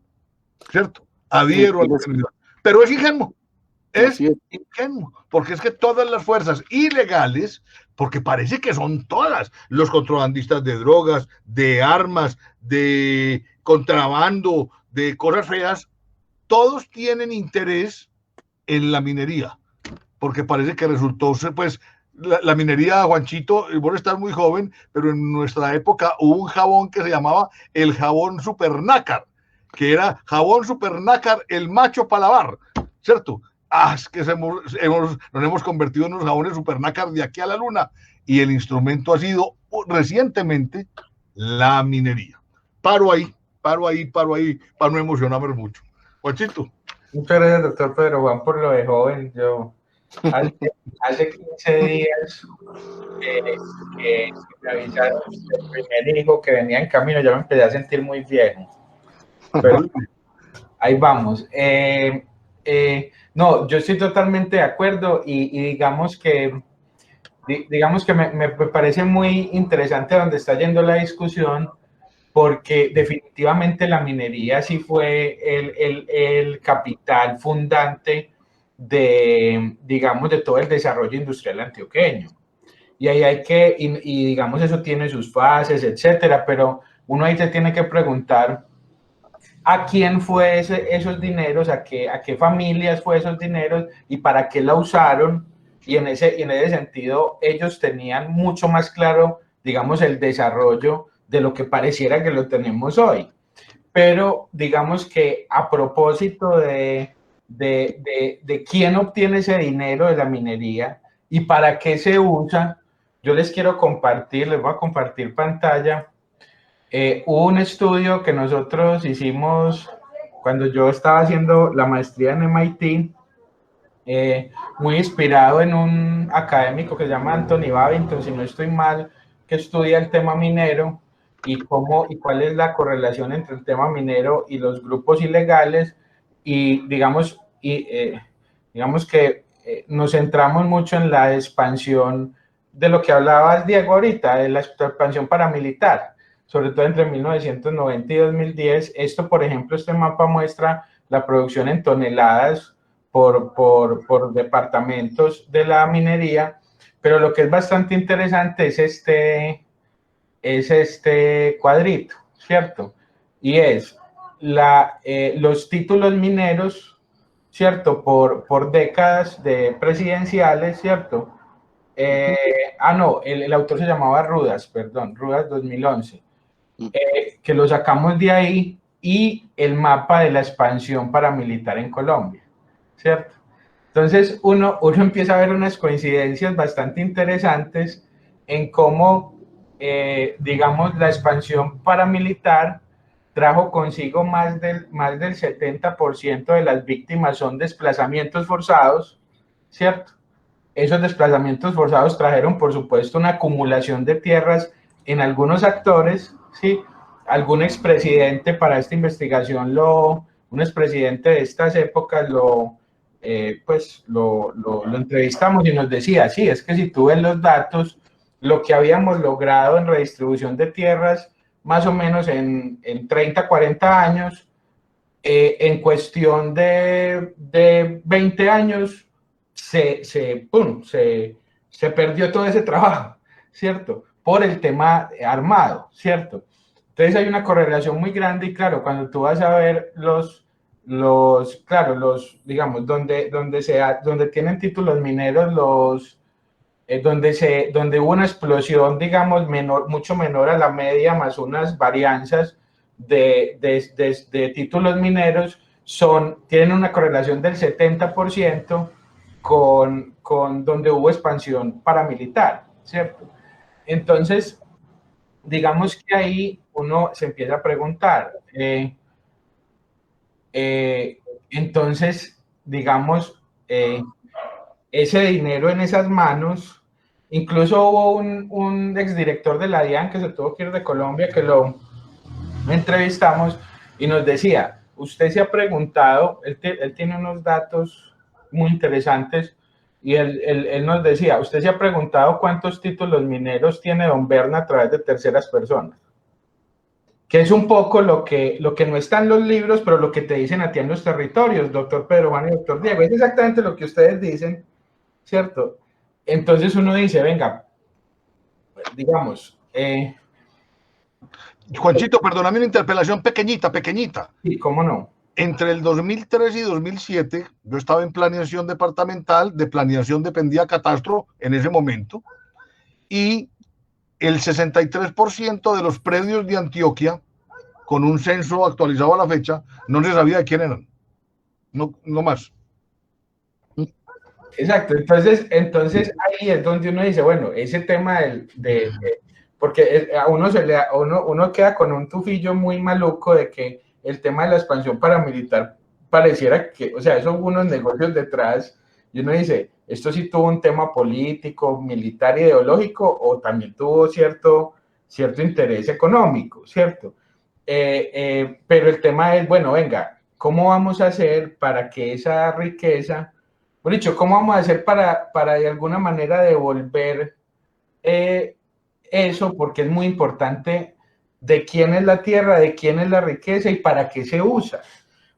¿Cierto? Adhiero a la ingenuidad. Pero es ingenuo. Es ingenuo. Porque es que todas las fuerzas ilegales, porque parece que son todas, los contrabandistas de drogas, de armas, de contrabando, de cosas feas, todos tienen interés en la minería. Porque parece que resultó, pues, la minería, Juanchito, vos estás muy joven, pero en nuestra época hubo un jabón que se llamaba el jabón supernácar, que era jabón supernácar, el macho para lavar, ¿cierto? Es que nos hemos convertido en unos jabones supernácar de aquí a la luna, y el instrumento ha sido recientemente la minería. Paro ahí, para no emocionarme mucho. Juanchito. Muchas gracias, doctor Pedro Juan, por lo de joven. Yo hace 15 días que me avisaron el primer hijo que venía en camino, ya me empecé a sentir muy viejo. Pero ahí vamos. No, yo estoy totalmente de acuerdo y digamos que me parece muy interesante donde está yendo la discusión, porque definitivamente la minería sí fue el capital fundante de, digamos, de todo el desarrollo industrial antioqueño. Y ahí hay que, y digamos, eso tiene sus fases, etcétera, pero uno ahí se tiene que preguntar a quién fue esos dineros, a qué familias fue esos dineros y para qué la usaron. Y en ese sentido, ellos tenían mucho más claro, digamos, el desarrollo de lo que pareciera que lo tenemos hoy. Pero digamos que a propósito de quién obtiene ese dinero de la minería y para qué se usa, yo les quiero compartir, les voy a compartir pantalla. Hubo un estudio que nosotros hicimos cuando yo estaba haciendo la maestría en MIT, muy inspirado en un académico que se llama Anthony Babington, si no estoy mal, que estudia el tema minero y cuál es la correlación entre el tema minero y los grupos ilegales. Y digamos que nos centramos mucho en la expansión de lo que hablabas, Diego, ahorita, de la expansión paramilitar, sobre todo entre 1990 y 2010. Esto, por ejemplo, este mapa muestra la producción en toneladas por departamentos de la minería, pero lo que es bastante interesante es este cuadrito, ¿cierto? Y es los títulos mineros, ¿cierto? Por décadas de presidenciales, ¿cierto? No, el autor se llamaba Rudas, perdón, Rudas 2011, que lo sacamos de ahí, y el mapa de la expansión paramilitar en Colombia, ¿cierto? Entonces uno empieza a ver unas coincidencias bastante interesantes en cómo, digamos, la expansión paramilitar trajo consigo más del 70% de las víctimas son desplazamientos forzados, ¿cierto? Esos desplazamientos forzados trajeron, por supuesto, una acumulación de tierras en algunos actores, ¿sí? Algún expresidente para esta investigación, un expresidente de estas épocas lo entrevistamos y nos decía, sí, es que si tú ves los datos, lo que habíamos logrado en redistribución de tierras, más o menos en 30, 40 años, en cuestión de 20 años, se perdió todo ese trabajo, ¿cierto? Por el tema armado, ¿cierto? Entonces hay una correlación muy grande y claro, cuando tú vas a ver digamos, donde tienen títulos mineros, donde hubo una explosión, digamos, mucho menor a la media, más unas varianzas de títulos mineros, tienen una correlación del 70% con donde hubo expansión paramilitar, ¿cierto? Entonces, digamos que ahí uno se empieza a preguntar, entonces, digamos, ese dinero en esas manos, incluso hubo un exdirector de la DIAN que se tuvo que ir de Colombia, que lo entrevistamos y nos decía, usted se ha preguntado, él tiene unos datos muy interesantes, Y él nos decía, usted se ha preguntado cuántos títulos mineros tiene don Berna a través de terceras personas, que es un poco lo que no está en los libros, pero lo que te dicen a ti en los territorios, doctor Pedro Juan y doctor Diego, es exactamente lo que ustedes dicen, ¿cierto? Entonces uno dice, venga, digamos... Juanchito, perdóname una interpelación pequeñita. Sí, ¿cómo no? Entre el 2003 y 2007, yo estaba en planeación departamental, de planeación dependía Catastro en ese momento, y el 63% de los predios de Antioquia, con un censo actualizado a la fecha, no se sabía de quién eran. No más. Exacto, entonces ahí es donde uno dice, bueno, ese tema porque a uno queda con un tufillo muy maluco de que el tema de la expansión paramilitar pareciera que, o sea, esos unos negocios detrás, y uno dice, esto sí tuvo un tema político, militar, ideológico, o también tuvo cierto interés económico, ¿cierto? Pero el tema es, bueno, venga, ¿cómo vamos a hacer para que esa riqueza, por dicho, cómo vamos a hacer para de alguna manera devolver eso? Porque es muy importante de quién es la tierra, de quién es la riqueza y para qué se usa.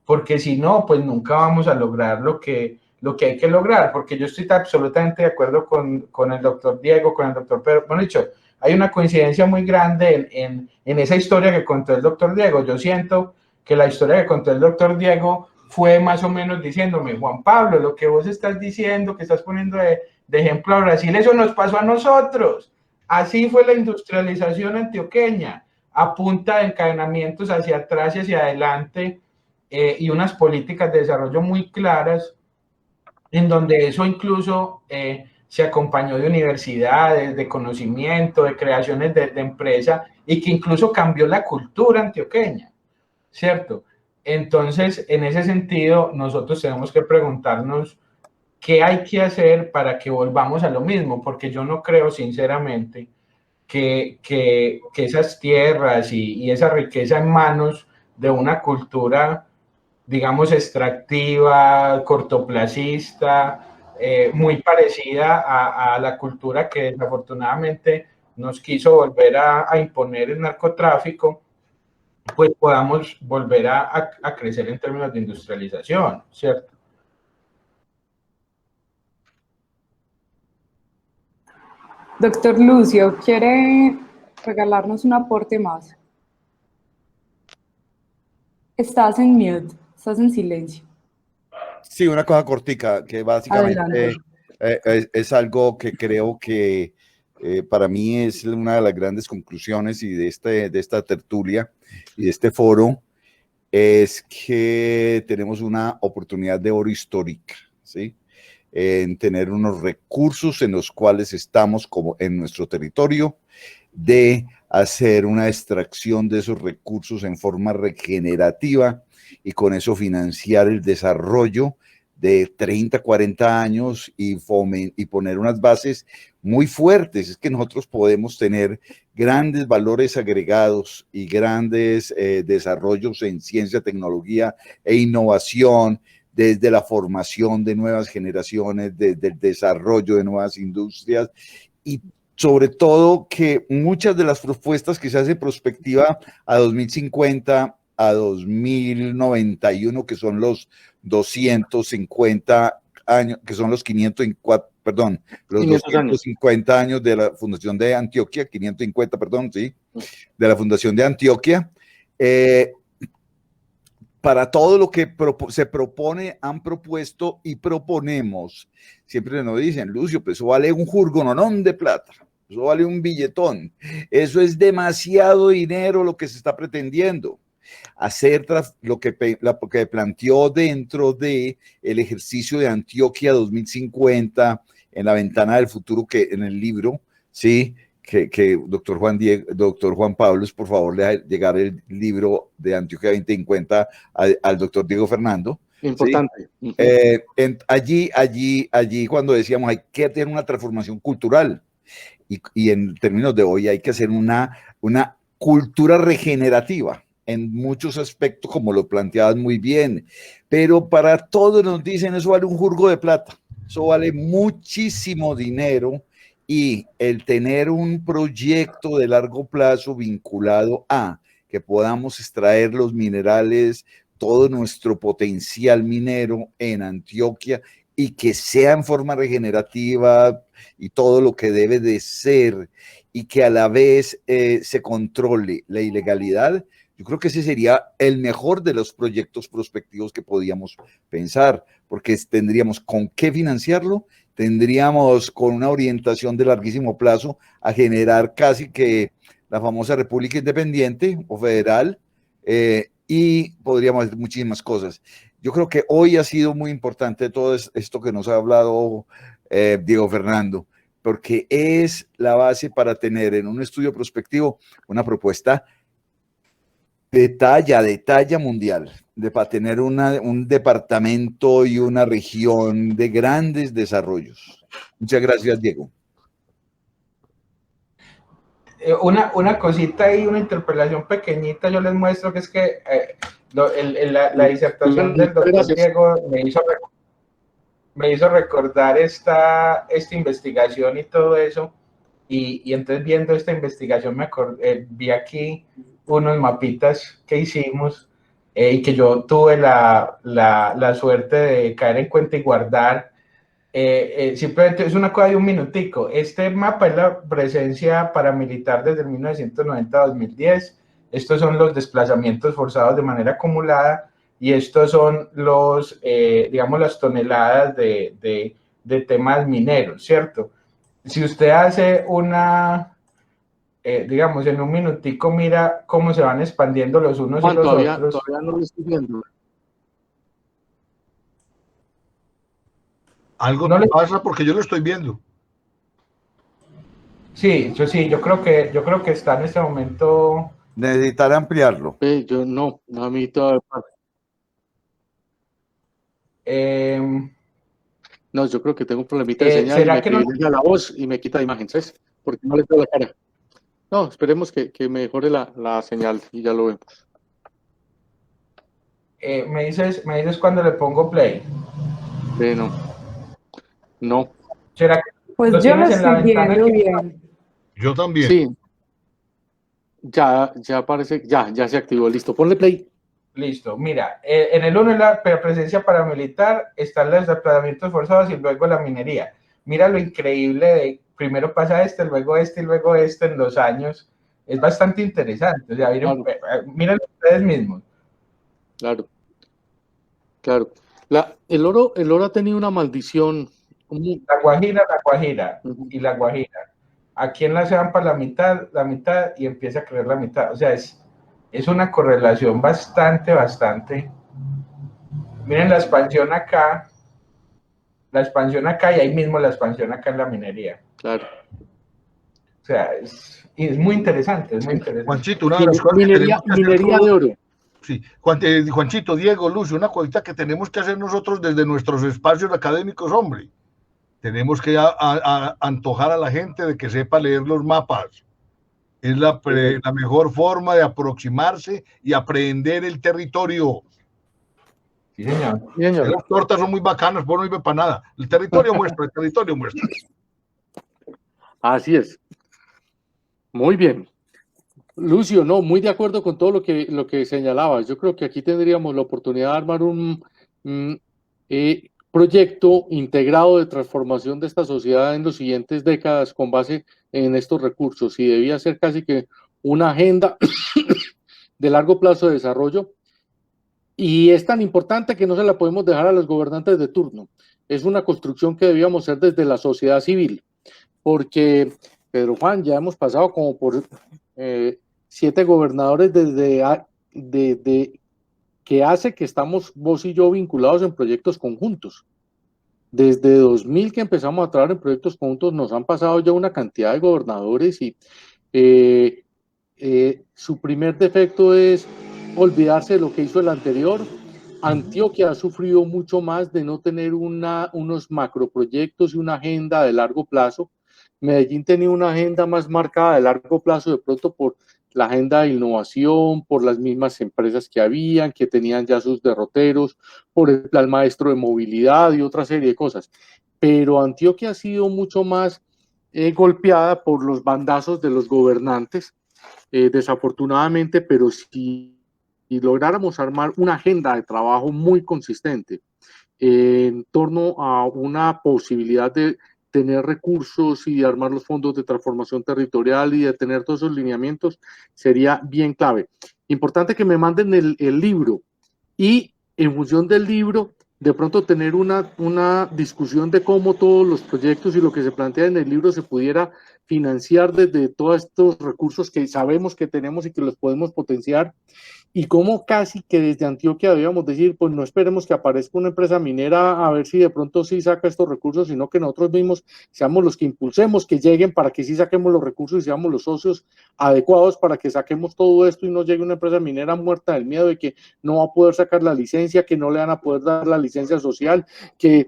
Porque si no, pues nunca vamos a lograr lo que hay que lograr, porque yo estoy absolutamente de acuerdo con el doctor Diego, con el doctor Pedro. Bueno, dicho, hay una coincidencia muy grande en esa historia que contó el doctor Diego. Yo siento que la historia que contó el doctor Diego fue más o menos diciéndome, Juan Pablo, lo que vos estás diciendo, que estás poniendo de ejemplo a Brasil, eso nos pasó a nosotros. Así fue la industrialización antioqueña, a punta de encadenamientos hacia atrás y hacia adelante, y unas políticas de desarrollo muy claras, en donde eso incluso se acompañó de universidades, de conocimiento, de creaciones de empresa, y que incluso cambió la cultura antioqueña, ¿cierto? Entonces, en ese sentido, nosotros tenemos que preguntarnos qué hay que hacer para que volvamos a lo mismo, porque yo no creo sinceramente que esas tierras y esa riqueza en manos de una cultura, digamos, extractiva, cortoplacista, muy parecida a la cultura que desafortunadamente nos quiso volver a imponer el narcotráfico, pues podamos volver a crecer en términos de industrialización, ¿cierto? Doctor Lucio, ¿quiere regalarnos un aporte más? Estás en mute, estás en silencio. Sí, una cosa cortica, que básicamente es algo que creo que para mí es una de las grandes conclusiones y de esta tertulia y de este foro, es que tenemos una oportunidad de oro histórica, ¿sí? En tener unos recursos en los cuales estamos como en nuestro territorio, de hacer una extracción de esos recursos en forma regenerativa y con eso financiar el desarrollo de 30, 40 años y poner unas bases muy fuertes. Es que nosotros podemos tener grandes valores agregados y grandes desarrollos en ciencia, tecnología e innovación, desde la formación de nuevas generaciones, desde el desarrollo de nuevas industrias, y sobre todo que muchas de las propuestas que se hacen prospectiva a 2050, a 2091, que son los 250 años, que son los 250 años de la fundación de Antioquia, 550, perdón, sí, de la fundación de Antioquia, para todo lo que se propone, han propuesto y proponemos, siempre nos dicen, Lucio, pues eso vale un jurgononón de plata, eso vale un billetón, eso es demasiado dinero lo que se está pretendiendo. Hacer lo que planteó dentro de el ejercicio de Antioquia 2050 en la ventana del futuro, que en el libro, sí, que doctor Juan Pablo, por favor, le haga llegar el libro de Antioquia 2050 al doctor Diego Fernando. Importante. ¿Sí? Allí cuando decíamos hay que tener una transformación cultural y en términos de hoy hay que hacer una cultura regenerativa en muchos aspectos, como lo planteabas muy bien, pero para todos nos dicen eso vale un jurgo de plata. Eso vale muchísimo dinero y el tener un proyecto de largo plazo vinculado a que podamos extraer los minerales, todo nuestro potencial minero en Antioquia y que sea en forma regenerativa y todo lo que debe de ser y que a la vez se controle la ilegalidad, yo creo que ese sería el mejor de los proyectos prospectivos que podíamos pensar, porque tendríamos con qué financiarlo, tendríamos con una orientación de larguísimo plazo a generar casi que la famosa República Independiente o Federal, y podríamos hacer muchísimas cosas. Yo creo que hoy ha sido muy importante todo esto que nos ha hablado Diego Fernando, porque es la base para tener en un estudio prospectivo una propuesta de talla mundial, para tener un departamento y una región de grandes desarrollos. Muchas gracias, Diego. Una cosita y una interpelación pequeñita, yo les muestro que es que la disertación del doctor Diego me hizo recordar esta investigación y todo eso, y entonces viendo esta investigación vi aquí unos mapitas que hicimos y que yo tuve la suerte de caer en cuenta y guardar. Simplemente es una cosa de un minutico. Este mapa es la presencia paramilitar desde el 1990 a 2010. Estos son los desplazamientos forzados de manera acumulada y estos son digamos, las toneladas de temas mineros, ¿cierto? Si usted hace digamos, en un minutico mira cómo se van expandiendo los unos y los otros. Todavía no lo estoy viendo. Algo no pasa porque yo lo estoy viendo. Sí, yo creo que está en este momento. Necesitaré ampliarlo. Yo no, a mí todavía. No, yo creo que tengo un problemita de señal. ¿Será y me que no? la voz y me quita la imagen, ¿sabes? Porque no le veo la cara. No, esperemos que mejore la señal y ya lo vemos. Me dices cuando le pongo play. No. ¿Será que pues yo lo estoy viendo bien? Yo también. Sí. Ya aparece, ya se activó, listo. Ponle play. Listo, mira, en el 1 es la presencia paramilitar, están los desplazamientos forzados y luego la minería. Mira lo increíble de primero pasa luego y luego en los años. Es bastante interesante. O sea, miren ustedes mismos. Claro. El oro ha tenido una maldición. La Guajira y la Guajira. Aquí en la se van para la mitad y empieza a crecer la mitad. O sea, es una correlación bastante. Miren la expansión acá y ahí mismo la expansión acá en la minería. Claro. O sea, es muy interesante, Juanchito, una de las cosas minería de oro. Sí, Juanchito, Diego, Lucio, una cosita que tenemos que hacer nosotros desde nuestros espacios académicos, hombre. Tenemos que antojar a la gente de que sepa leer los mapas. Es la mejor forma de aproximarse y aprender el territorio. Sí, señor. Las tortas son muy bacanas, vos no sirve para nada. El territorio muestra. Así es. Muy bien. Lucio, no, muy de acuerdo con todo lo que señalabas. Yo creo que aquí tendríamos la oportunidad de armar un proyecto integrado de transformación de esta sociedad en las siguientes décadas con base en estos recursos, y debía ser casi que una agenda de largo plazo de desarrollo, y es tan importante que no se la podemos dejar a los gobernantes de turno. Es una construcción que debíamos hacer desde la sociedad civil, porque, Pedro Juan, ya hemos pasado como por 7 gobernadores desde que hace que estamos vos y yo vinculados en proyectos conjuntos. Desde 2000 que empezamos a trabajar en proyectos conjuntos nos han pasado ya una cantidad de gobernadores y su primer defecto es olvidarse de lo que hizo el anterior. Antioquia ha sufrido mucho más de no tener unos macroproyectos y una agenda de largo plazo. Medellín tenía una agenda más marcada de largo plazo, de pronto por la agenda de innovación, por las mismas empresas que habían, que tenían ya sus derroteros, por el plan maestro de movilidad y otra serie de cosas. pero Antioquia ha sido mucho más golpeada por los bandazos de los gobernantes, desafortunadamente, pero si lográramos armar una agenda de trabajo muy consistente en torno a una posibilidad de tener recursos y de armar los fondos de transformación territorial y de tener todos esos lineamientos, sería bien clave. Importante que me manden el libro y en función del libro, de pronto tener una discusión de cómo todos los proyectos y lo que se plantea en el libro se pudiera financiar desde todos estos recursos que sabemos que tenemos y que los podemos potenciar, y cómo casi que desde Antioquia debíamos decir, pues no esperemos que aparezca una empresa minera a ver si de pronto sí saca estos recursos, sino que nosotros mismos seamos los que impulsemos que lleguen para que sí saquemos los recursos y seamos los socios adecuados para que saquemos todo esto y no llegue una empresa minera muerta del miedo de que no va a poder sacar la licencia, que no le van a poder dar la licencia social, que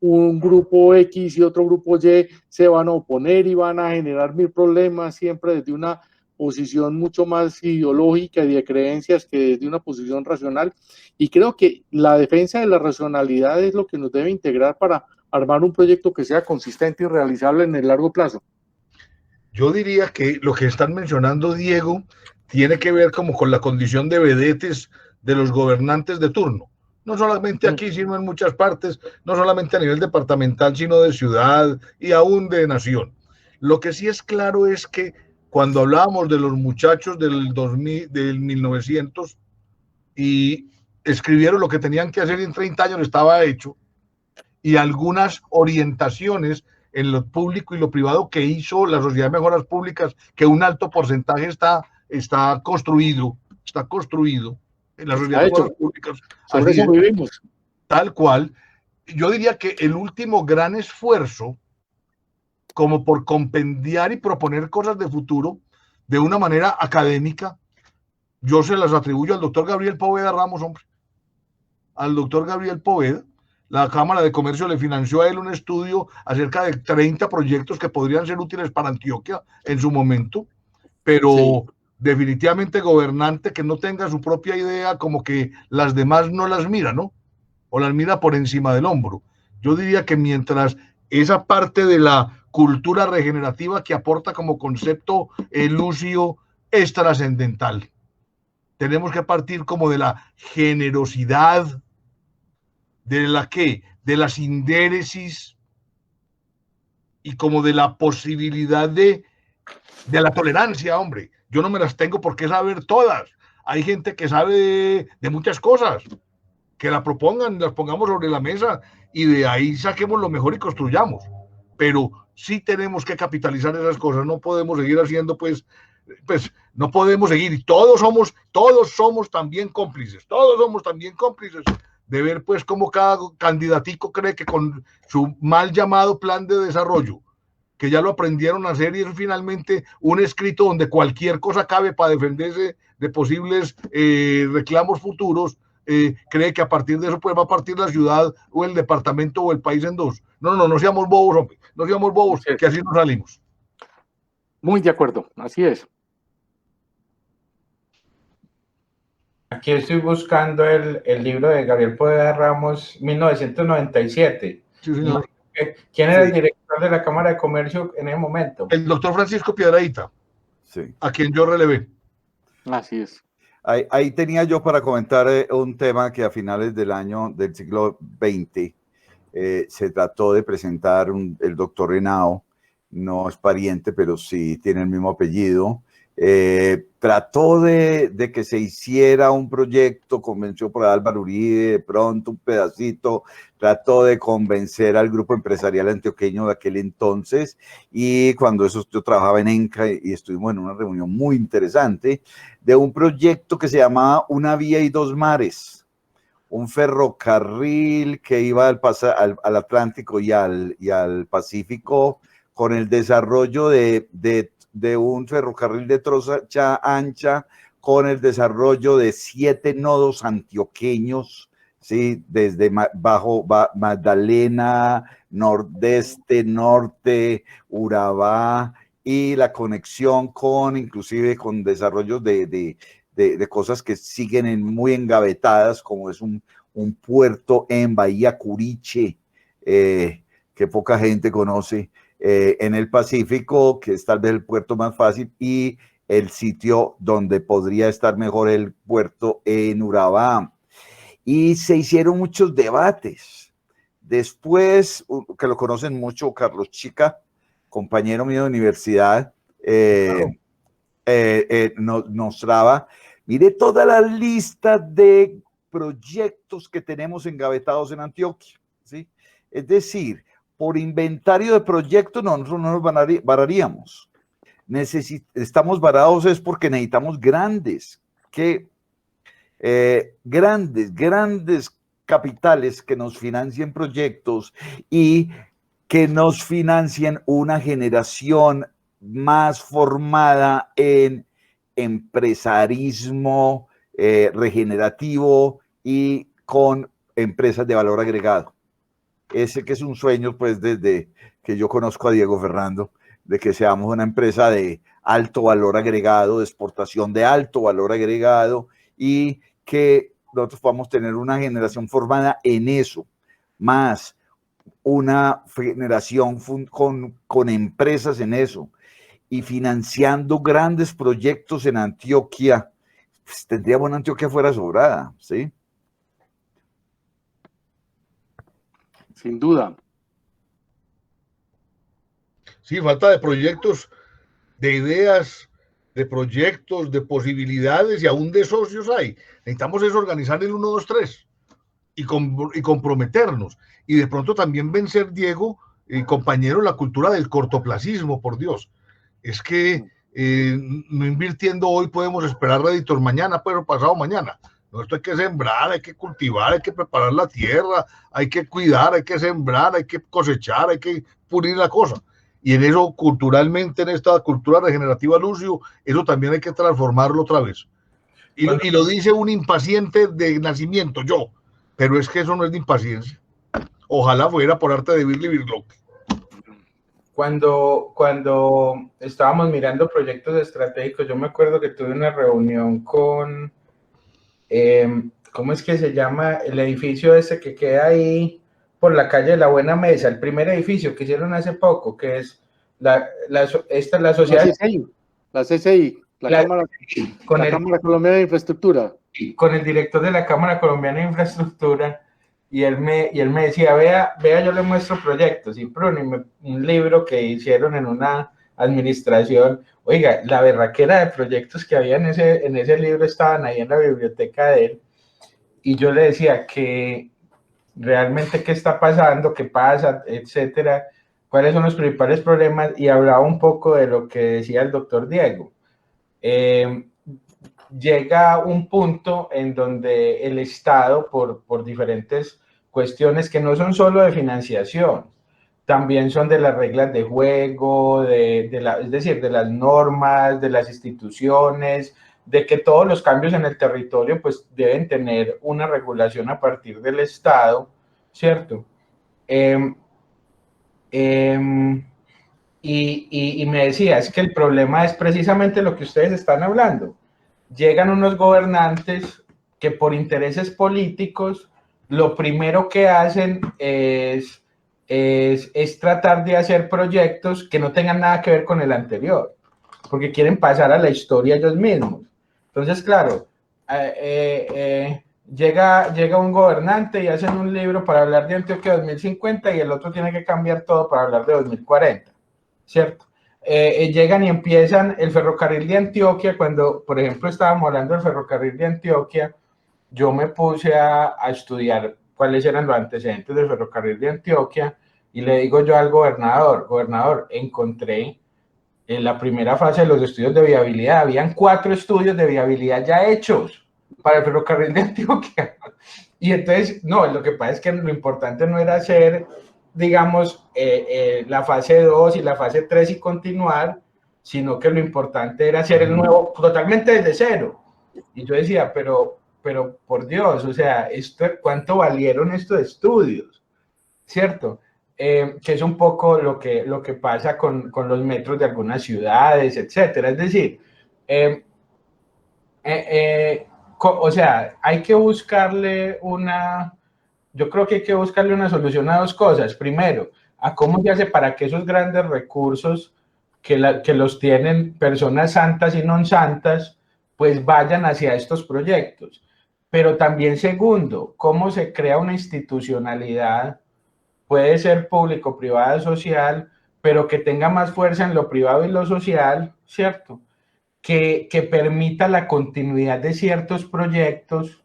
un grupo X y otro grupo Y se van a oponer y van a generar mil problemas siempre desde una posición mucho más ideológica y de creencias que desde una posición racional, y creo que la defensa de la racionalidad es lo que nos debe integrar para armar un proyecto que sea consistente y realizable en el largo plazo. Yo diría que lo que están mencionando, Diego, tiene que ver como con la condición de vedetes de los gobernantes de turno. No solamente aquí, sino en muchas partes, no solamente a nivel departamental, sino de ciudad y aún de nación. Lo que sí es claro es que cuando hablábamos de los muchachos del 2000, del 1900 y escribieron lo que tenían que hacer en 30 años estaba hecho, y algunas orientaciones en lo público y lo privado que hizo la Sociedad de Mejoras Públicas, que un alto porcentaje está construido en la Sociedad de Mejoras Públicas. Sobre eso vivimos. Tal cual. Yo diría que el último gran esfuerzo, como por compendiar y proponer cosas de futuro de una manera académica, yo se las atribuyo al doctor Gabriel Poveda Ramos, hombre. Al doctor Gabriel Poveda. La Cámara de Comercio le financió a él un estudio acerca de 30 proyectos que podrían ser útiles para Antioquia en su momento, pero sí, definitivamente gobernante que no tenga su propia idea, como que las demás no las mira, ¿no? O las mira por encima del hombro. Yo diría que mientras esa parte de la cultura regenerativa que aporta como concepto Lucio es trascendental. Tenemos que partir como de la generosidad, de la que, de la sindéresis y como de la posibilidad de la tolerancia, hombre. Yo no me las tengo por qué saber todas. Hay gente que sabe de muchas cosas, que la propongan, las pongamos sobre la mesa y de ahí saquemos lo mejor y construyamos. Pero sí tenemos que capitalizar esas cosas, no podemos seguir haciendo, pues no podemos seguir, y todos somos también cómplices, de ver pues cómo cada candidatico cree que con su mal llamado plan de desarrollo, que ya lo aprendieron a hacer y es finalmente un escrito donde cualquier cosa cabe para defenderse de posibles reclamos futuros, cree que a partir de eso pues va a partir la ciudad o el departamento o el país en dos. No seamos bobos, hombre, no seamos bobos, sí, que así nos salimos. Muy de acuerdo, así es. Aquí estoy buscando el libro de Gabriel Poveda Ramos, 1997. Sí, señor. ¿Quién era el director de la Cámara de Comercio en ese momento? El doctor Francisco Piedradita, sí, a quien yo relevé. Así es. Ahí tenía yo para comentar un tema que a finales del siglo XX se trató de presentar el doctor Henao, no es pariente, pero sí tiene el mismo apellido. Trató de que se hiciera un proyecto, convenció por Álvaro Uribe, de pronto un pedacito, trató de convencer al grupo empresarial antioqueño de aquel entonces, y cuando yo trabajaba en ENCA y estuvimos en una reunión muy interesante de un proyecto que se llamaba Una Vía y Dos Mares, un ferrocarril que iba al Atlántico y al Pacífico, con el desarrollo de un ferrocarril de trocha ancha, con el desarrollo de 7 nodos antioqueños, ¿sí? Desde Magdalena, nordeste, norte, Urabá, y la conexión inclusive con desarrollos de cosas que siguen muy engavetadas, como es un puerto en Bahía Curiche, que poca gente conoce, en el Pacífico, que es tal vez el puerto más fácil, y el sitio donde podría estar mejor el puerto en Urabá. Y se hicieron muchos debates. Después, que lo conocen mucho, Carlos Chica, compañero mío de universidad, nos mostraba, mire toda la lista de proyectos que tenemos engavetados en Antioquia, ¿sí? Es decir, por inventario de proyectos nosotros no nos vararíamos. Estamos varados es porque necesitamos grandes capitales que nos financien proyectos y que nos financien una generación más formada en empresarismo regenerativo y con empresas de valor agregado. Ese que es un sueño, pues, desde que yo conozco a Diego Fernando, de que seamos una empresa de alto valor agregado, de exportación de alto valor agregado, y que nosotros podamos tener una generación formada en eso, más una generación con empresas en eso, y financiando grandes proyectos en Antioquia. Pues tendríamos una Antioquia fuera sobrada, ¿sí? Sin duda. Sí, falta de proyectos, de ideas, de proyectos, de posibilidades y aún de socios hay. Necesitamos es organizar el 1, 2, 3 y comprometernos. Y de pronto también vencer, Diego, compañero, la cultura del cortoplacismo, por Dios. Es que no invirtiendo hoy podemos esperar réditos mañana, pero pasado mañana. No, esto hay que sembrar, hay que cultivar, hay que preparar la tierra, hay que cuidar, hay que sembrar, hay que cosechar, hay que pulir la cosa. Y en eso, culturalmente, en esta cultura regenerativa, Lucio, eso también hay que transformarlo otra vez. Y lo dice un impaciente de nacimiento, yo, pero es que eso no es de impaciencia. Ojalá fuera por arte de Birli Birloque. Cuando estábamos mirando proyectos estratégicos, yo me acuerdo que tuve una reunión con, ¿cómo es que se llama? El edificio ese que queda ahí por la calle de la Buena Mesa, el primer edificio que hicieron hace poco, que es la sociedad... La CCI, Cámara Colombiana de Infraestructura. Con el director de la Cámara Colombiana de Infraestructura, y él me decía, vea, yo le muestro proyectos, y un libro que hicieron en una administración, oiga, la berraquera de proyectos que había en ese libro estaban ahí en la biblioteca de él, y yo le decía que realmente qué está pasando, qué pasa, etcétera, cuáles son los principales problemas, y hablaba un poco de lo que decía el doctor Diego. Llega un punto en donde el Estado, por diferentes cuestiones que no son solo de financiación, también son de las reglas de juego, es decir, de las normas, de las instituciones, de que todos los cambios en el territorio pues deben tener una regulación a partir del Estado, ¿cierto? Y me decía, es que el problema es precisamente lo que ustedes están hablando. Llegan unos gobernantes que por intereses políticos lo primero que hacen es tratar de hacer proyectos que no tengan nada que ver con el anterior, porque quieren pasar a la historia ellos mismos. Entonces, claro, llega un gobernante y hacen un libro para hablar de Antioquia 2050 y el otro tiene que cambiar todo para hablar de 2040, ¿cierto? Llegan y empiezan el ferrocarril de Antioquia. Cuando, por ejemplo, estábamos hablando del ferrocarril de Antioquia, yo me puse a estudiar cuáles eran los antecedentes del ferrocarril de Antioquia y le digo yo al gobernador, encontré en la primera fase de los estudios de viabilidad, habían 4 estudios de viabilidad ya hechos para el ferrocarril de Antioquia. Y entonces, no, lo que pasa es que lo importante no era hacer, digamos, la fase 2 y la fase 3 y continuar, sino que lo importante era hacer el nuevo totalmente desde cero. Y yo decía, pero por Dios, o sea, ¿cuánto valieron estos estudios? ¿Cierto? Que es un poco lo que pasa con los metros de algunas ciudades, etcétera. Es decir, o sea, hay que buscarle una yo creo que hay que buscarle una solución a dos cosas. Primero, a cómo se hace para que esos grandes recursos que los tienen personas santas y no santas, pues vayan hacia estos proyectos. Pero también, segundo, cómo se crea una institucionalidad, puede ser público, privada, social, pero que tenga más fuerza en lo privado y lo social, ¿cierto? Que permita la continuidad de ciertos proyectos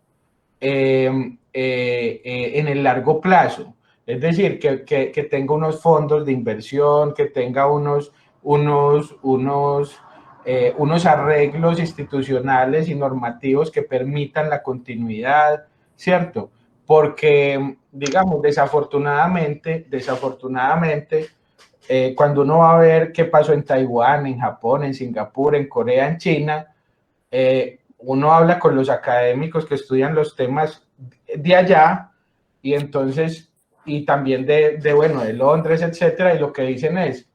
en el largo plazo. Es decir, que tenga unos fondos de inversión, que tenga unos arreglos institucionales y normativos que permitan la continuidad, ¿cierto? Porque, digamos, desafortunadamente, cuando uno va a ver qué pasó en Taiwán, en Japón, en Singapur, en Corea, en China, uno habla con los académicos que estudian los temas de allá y entonces, y también de Londres, etcétera, y lo que dicen es,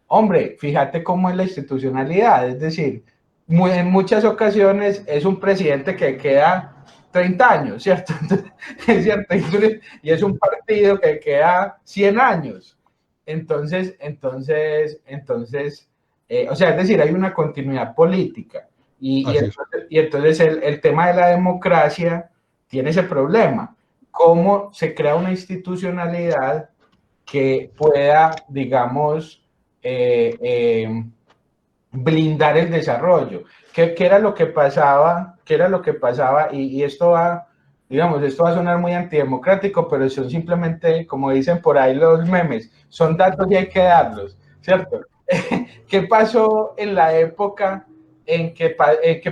hombre, fíjate cómo es la institucionalidad, es decir, en muchas ocasiones es un presidente que queda 30 años, ¿cierto? Es cierto, y es un partido que queda 100 años. Entonces, o sea, es decir, hay una continuidad política. Y entonces el tema de la democracia tiene ese problema. ¿Cómo se crea una institucionalidad que pueda, digamos, blindar el desarrollo? ¿Qué era lo que pasaba? Y esto va, digamos, esto va a sonar muy antidemocrático, pero son simplemente, como dicen por ahí los memes, son datos y hay que darlos, ¿cierto? ¿Qué pasó en la época en que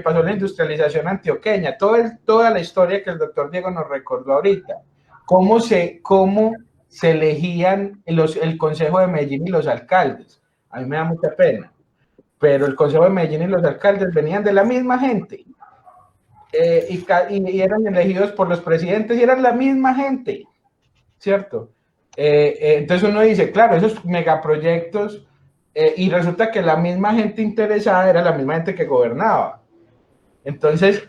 pasó la industrialización antioqueña? Toda la historia que el doctor Diego nos recordó ahorita. ¿Cómo se elegían el Consejo de Medellín y los alcaldes? A mí me da mucha pena, pero el Consejo de Medellín y los alcaldes venían de la misma gente y eran elegidos por los presidentes y eran la misma gente, ¿cierto? Entonces uno dice, claro, esos megaproyectos, y resulta que la misma gente interesada era la misma gente que gobernaba. Entonces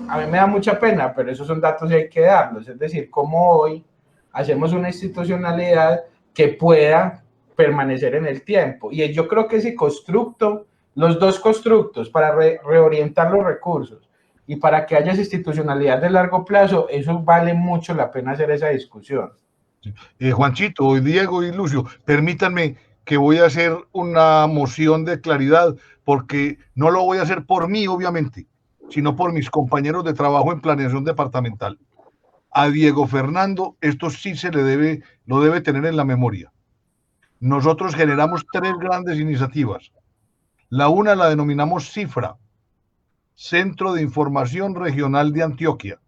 a mí me da mucha pena, pero esos son datos y hay que darlos. Es decir, cómo hoy hacemos una institucionalidad que pueda permanecer en el tiempo. Y yo creo que ese constructo, los dos constructos para reorientar los recursos y para que haya esa institucionalidad de largo plazo, eso vale mucho la pena hacer esa discusión. Juanchito, Diego y Lucio, permítanme que voy a hacer una moción de claridad, porque no lo voy a hacer por mí, obviamente, sino por mis compañeros de trabajo en planeación departamental. A Diego Fernando, esto sí lo debe tener en la memoria. Nosotros generamos 3 grandes iniciativas. La una la denominamos CIFRA, Centro de Información Regional de Antioquia,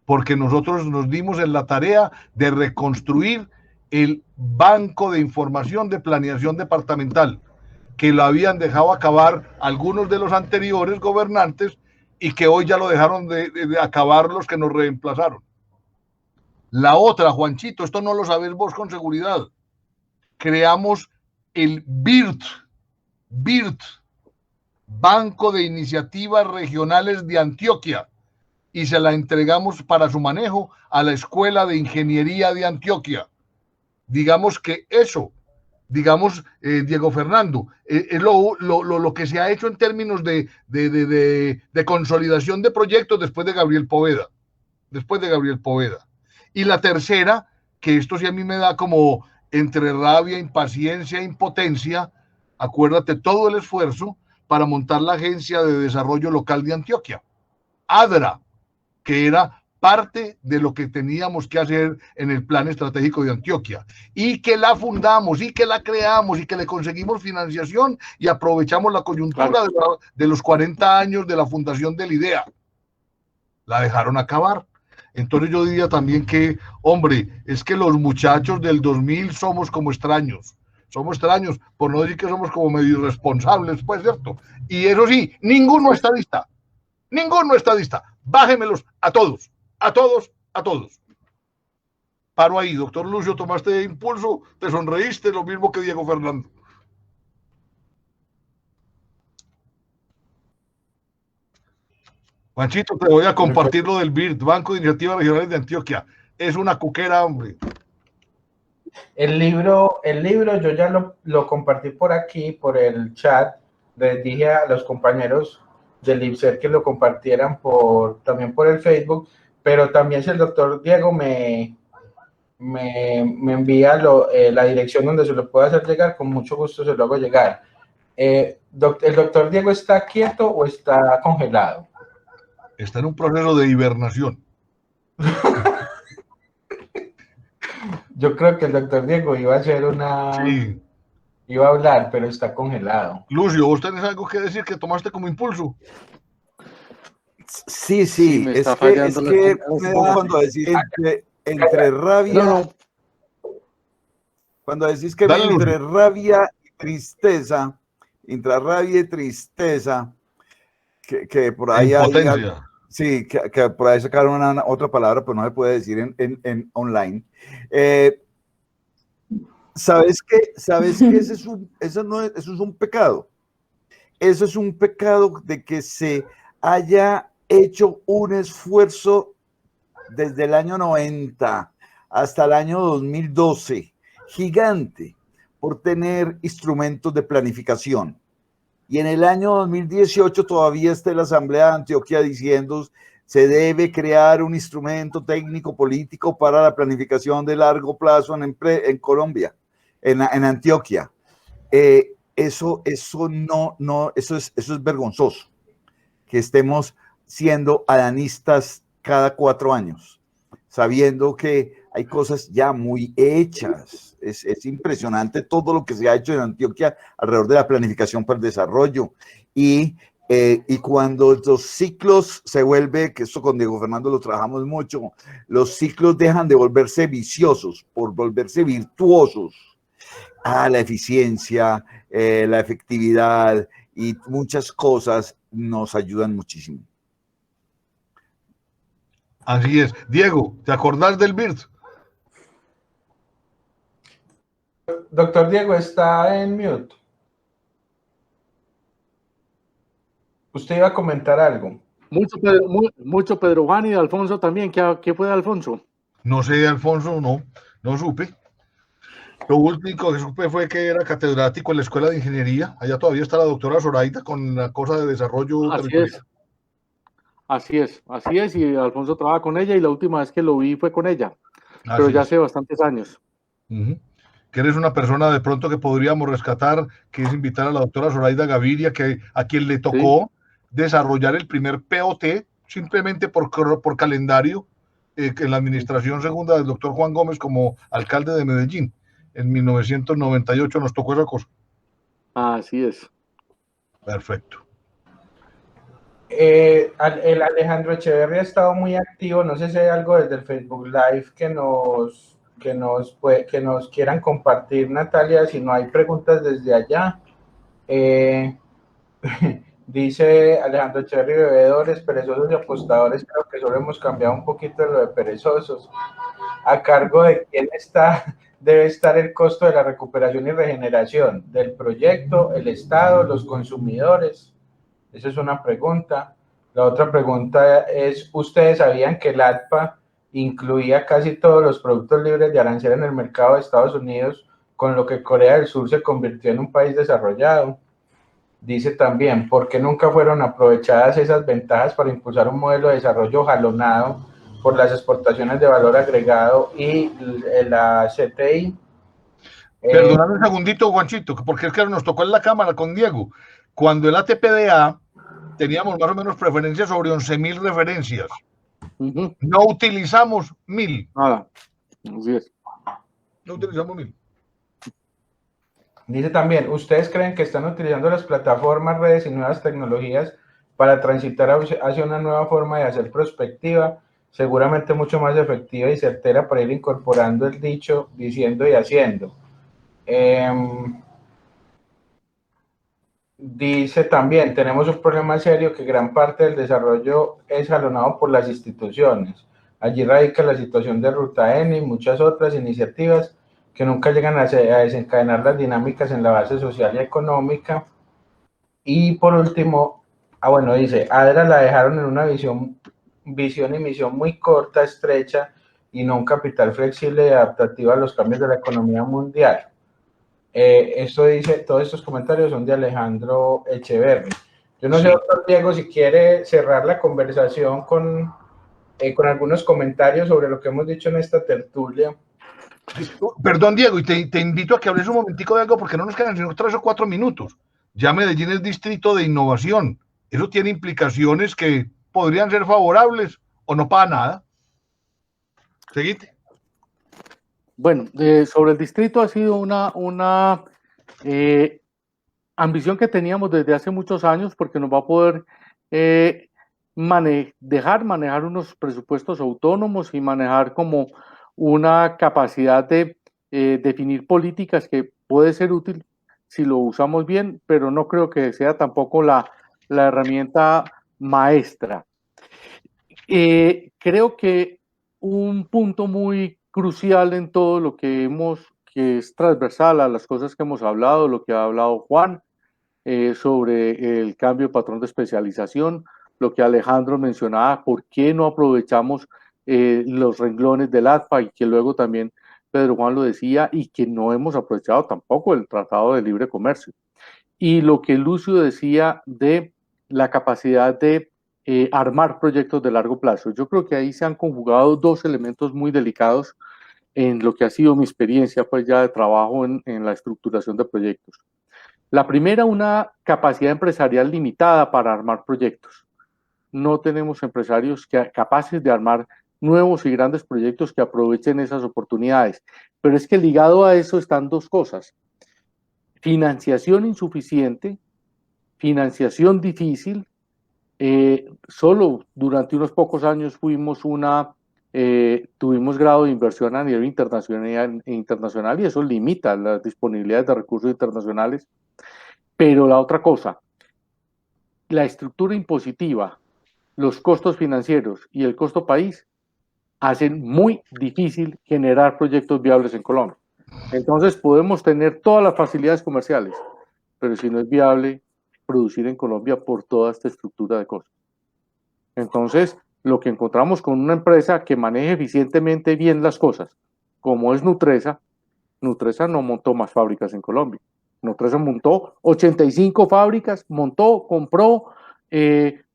porque nosotros nos dimos en la tarea de reconstruir el banco de información de planeación departamental, que lo habían dejado acabar algunos de los anteriores gobernantes y que hoy ya lo dejaron de acabar los que nos reemplazaron. La otra, Juanchito, esto no lo sabes vos con seguridad, creamos el BIRT, Banco de Iniciativas Regionales de Antioquia, y se la entregamos para su manejo a la Escuela de Ingeniería de Antioquia. Digamos que eso, Diego Fernando, es lo que se ha hecho en términos de consolidación de proyectos después de Gabriel Poveda. Y la tercera, que esto sí a mí me da como entre rabia, impaciencia e impotencia, acuérdate todo el esfuerzo para montar la Agencia de Desarrollo Local de Antioquia, ADRA, que era parte de lo que teníamos que hacer en el plan estratégico de Antioquia, y que la fundamos, y que la creamos, y que le conseguimos financiación, y aprovechamos la coyuntura de los 40 años de la fundación del IDEA. La dejaron acabar. Entonces yo diría también que, hombre, es que los muchachos del 2000 somos como extraños, por no decir que somos como medio irresponsables, pues, ¿cierto? Y eso sí, ninguno estadista, bájemelos a todos. Paro ahí, doctor Lucio, tomaste impulso, te sonreíste, lo mismo que Diego Fernando. Juanchito, te voy a compartir lo del BIRT, Banco de Iniciativas Regionales de Antioquia. es una cuquera, hombre. El libro yo ya lo compartí por aquí, por el chat. Les dije a los compañeros del IPSER que lo compartieran también por el Facebook, pero también si el doctor Diego me envía la dirección donde se lo pueda hacer llegar, con mucho gusto se lo hago llegar. ¿El doctor Diego está quieto o está congelado? Está en un proceso de hibernación. Yo creo que el doctor Diego iba a hacer Sí. iba a hablar, pero está congelado. Lucio, ¿vos tenés algo que decir que tomaste como impulso? Sí, me es está que fallando cuando decís entre rabia, No. cuando decís que Dale, entre Lucio. rabia y tristeza, que por ahí hay, Impotencia. sí, que por ahí sacaron otra palabra, pero no se puede decir en online. ¿Sabes qué? Eso es un pecado. Eso es un pecado de que se haya hecho un esfuerzo desde el año 90 hasta el año 2012, gigante, por tener instrumentos de planificación. Y en el año 2018 todavía está la Asamblea de Antioquia diciendo se debe crear un instrumento técnico político para la planificación de largo plazo en Colombia, en Antioquia. Eso es vergonzoso, que estemos siendo adanistas cada 4 años, sabiendo que hay cosas ya muy hechas. Es impresionante todo lo que se ha hecho en Antioquia alrededor de la planificación para el desarrollo. Y cuando los ciclos se vuelven, que esto con Diego Fernando lo trabajamos mucho, los ciclos dejan de volverse viciosos por volverse virtuosos. La eficiencia, la efectividad y muchas cosas nos ayudan muchísimo. Así es. Diego, ¿te acordás del BIRT? Doctor Diego está en mute. Usted iba a comentar algo. Mucho Pedro Juan y de Alfonso también. ¿Qué fue de Alfonso? No sé, Alfonso, no supe. Lo único que supe fue que era catedrático en la Escuela de Ingeniería. Allá todavía está la doctora Zoraida con la cosa de desarrollo territorial. Así es, y Alfonso trabaja con ella y la última vez que lo vi fue con ella, pero Así ya es. hace bastantes años. Que eres una persona de pronto que podríamos rescatar, que es invitar a la doctora Zoraida Gaviria, a quien le tocó desarrollar el primer POT, simplemente por calendario, en la administración segunda del doctor Juan Gómez como alcalde de Medellín. En 1998 nos tocó esa cosa. Así es. Perfecto. El Alejandro Echeverri ha estado muy activo. No sé si hay algo desde el Facebook Live que nos quieran compartir, Natalia. Si no hay preguntas desde allá. Dice Alejandro Echeverri, bebedores, perezosos y apostadores. Creo que solo hemos cambiado un poquito lo de perezosos. ¿A cargo de quién debe estar el costo de la recuperación y regeneración? ¿Del proyecto, el Estado, los consumidores? Esa es una pregunta. La otra pregunta es, ¿ustedes sabían que el ATPA incluía casi todos los productos libres de arancel en el mercado de Estados Unidos, con lo que Corea del Sur se convirtió en un país desarrollado? Dice también, ¿por qué nunca fueron aprovechadas esas ventajas para impulsar un modelo de desarrollo jalonado por las exportaciones de valor agregado y la CTI? Perdóname un segundito, Juanchito, porque es que nos tocó en la cámara con Diego. Cuando el ATPDA teníamos más o menos preferencias sobre 11.000 referencias. No utilizamos 1.000. Nada, así es. No utilizamos 1.000. Dice también, ¿ustedes creen que están utilizando las plataformas, redes y nuevas tecnologías para transitar hacia una nueva forma de hacer prospectiva, seguramente mucho más efectiva y certera para ir incorporando el dicho, diciendo y haciendo? Dice también, tenemos un problema serio que gran parte del desarrollo es jalonado por las instituciones. Allí radica la situación de Ruta N y muchas otras iniciativas que nunca llegan a desencadenar las dinámicas en la base social y económica. Y por último, dice, ADRA la dejaron en una visión y misión muy corta, estrecha, y no un capital flexible y adaptativo a los cambios de la economía mundial. Esto dice, todos estos comentarios son de Alejandro Echeverri. Yo no sé, doctor Diego, si quiere cerrar la conversación con algunos comentarios sobre lo que hemos dicho en esta tertulia. Perdón, Diego, y te invito a que hables un momentico de algo porque no nos quedan sino 3 o 4 minutos. Ya Medellín es distrito de innovación. Eso tiene implicaciones que podrían ser favorables o no para nada. Seguite. Bueno, sobre el distrito ha sido una ambición que teníamos desde hace muchos años porque nos va a poder dejar manejar unos presupuestos autónomos y manejar como una capacidad de definir políticas que puede ser útil si lo usamos bien, pero no creo que sea tampoco la herramienta maestra. Creo que un punto muy crucial en todo lo que es transversal a las cosas que hemos hablado, lo que ha hablado Juan, sobre el cambio de patrón de especialización, lo que Alejandro mencionaba, por qué no aprovechamos los renglones del ADFA y que luego también Pedro Juan lo decía, y que no hemos aprovechado tampoco el Tratado de Libre Comercio. Y lo que Lucio decía de la capacidad de armar proyectos de largo plazo. Yo creo que ahí se han conjugado dos elementos muy delicados en lo que ha sido mi experiencia pues ya de trabajo en la estructuración de proyectos. La primera, una capacidad empresarial limitada para armar proyectos. No tenemos empresarios capaces de armar nuevos y grandes proyectos que aprovechen esas oportunidades. Pero es que ligado a eso están dos cosas. Financiación insuficiente, financiación difícil. Solo durante unos pocos años tuvimos grado de inversión a nivel internacional y eso limita las disponibilidades de recursos internacionales. Pero la otra cosa, la estructura impositiva, los costos financieros y el costo país hacen muy difícil generar proyectos viables en Colombia. Entonces podemos tener todas las facilidades comerciales, pero si no es viable producir en Colombia por toda esta estructura de costos. Entonces, lo que encontramos con una empresa que maneje eficientemente bien las cosas, como es Nutresa, Nutresa no montó más fábricas en Colombia. Nutresa montó 85 fábricas, compró,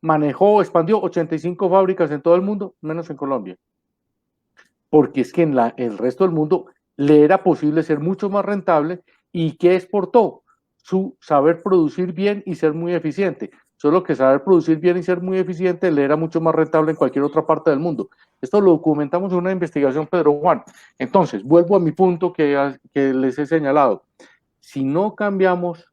manejó, expandió 85 fábricas en todo el mundo, menos en Colombia. Porque es que en el resto del mundo le era posible ser mucho más rentable. ¿Y qué exportó? Su saber producir bien y ser muy eficiente. Solo que saber producir bien y ser muy eficiente le era mucho más rentable en cualquier otra parte del mundo. Esto lo documentamos en una investigación, Pedro Juan. Entonces, vuelvo a mi punto que les he señalado. Si no cambiamos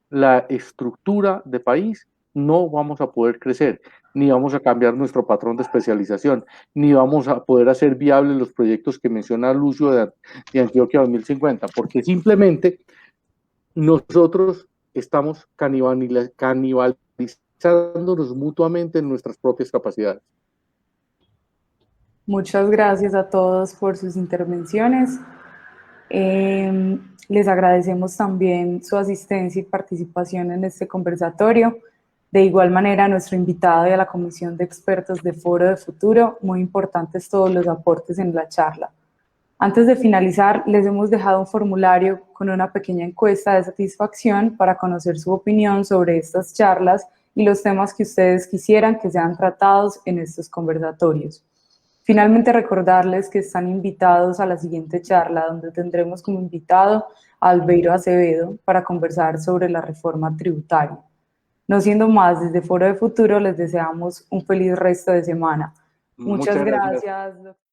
la estructura de país, no vamos a poder crecer, ni vamos a cambiar nuestro patrón de especialización, ni vamos a poder hacer viables los proyectos que menciona Lucio de Antioquia 2050, porque simplemente nosotros estamos canibalizándonos mutuamente en nuestras propias capacidades. Muchas gracias a todos por sus intervenciones. Les agradecemos también su asistencia y participación en este conversatorio. De igual manera, a nuestro invitado y a la Comisión de Expertos de Foro de Futuro, muy importantes todos los aportes en la charla. Antes de finalizar, les hemos dejado un formulario con una pequeña encuesta de satisfacción para conocer su opinión sobre estas charlas y los temas que ustedes quisieran que sean tratados en estos conversatorios. Finalmente, recordarles que están invitados a la siguiente charla, donde tendremos como invitado a Albeiro Acevedo para conversar sobre la reforma tributaria. No siendo más, desde Foro de Futuro les deseamos un feliz resto de semana. Muchas gracias, doctor.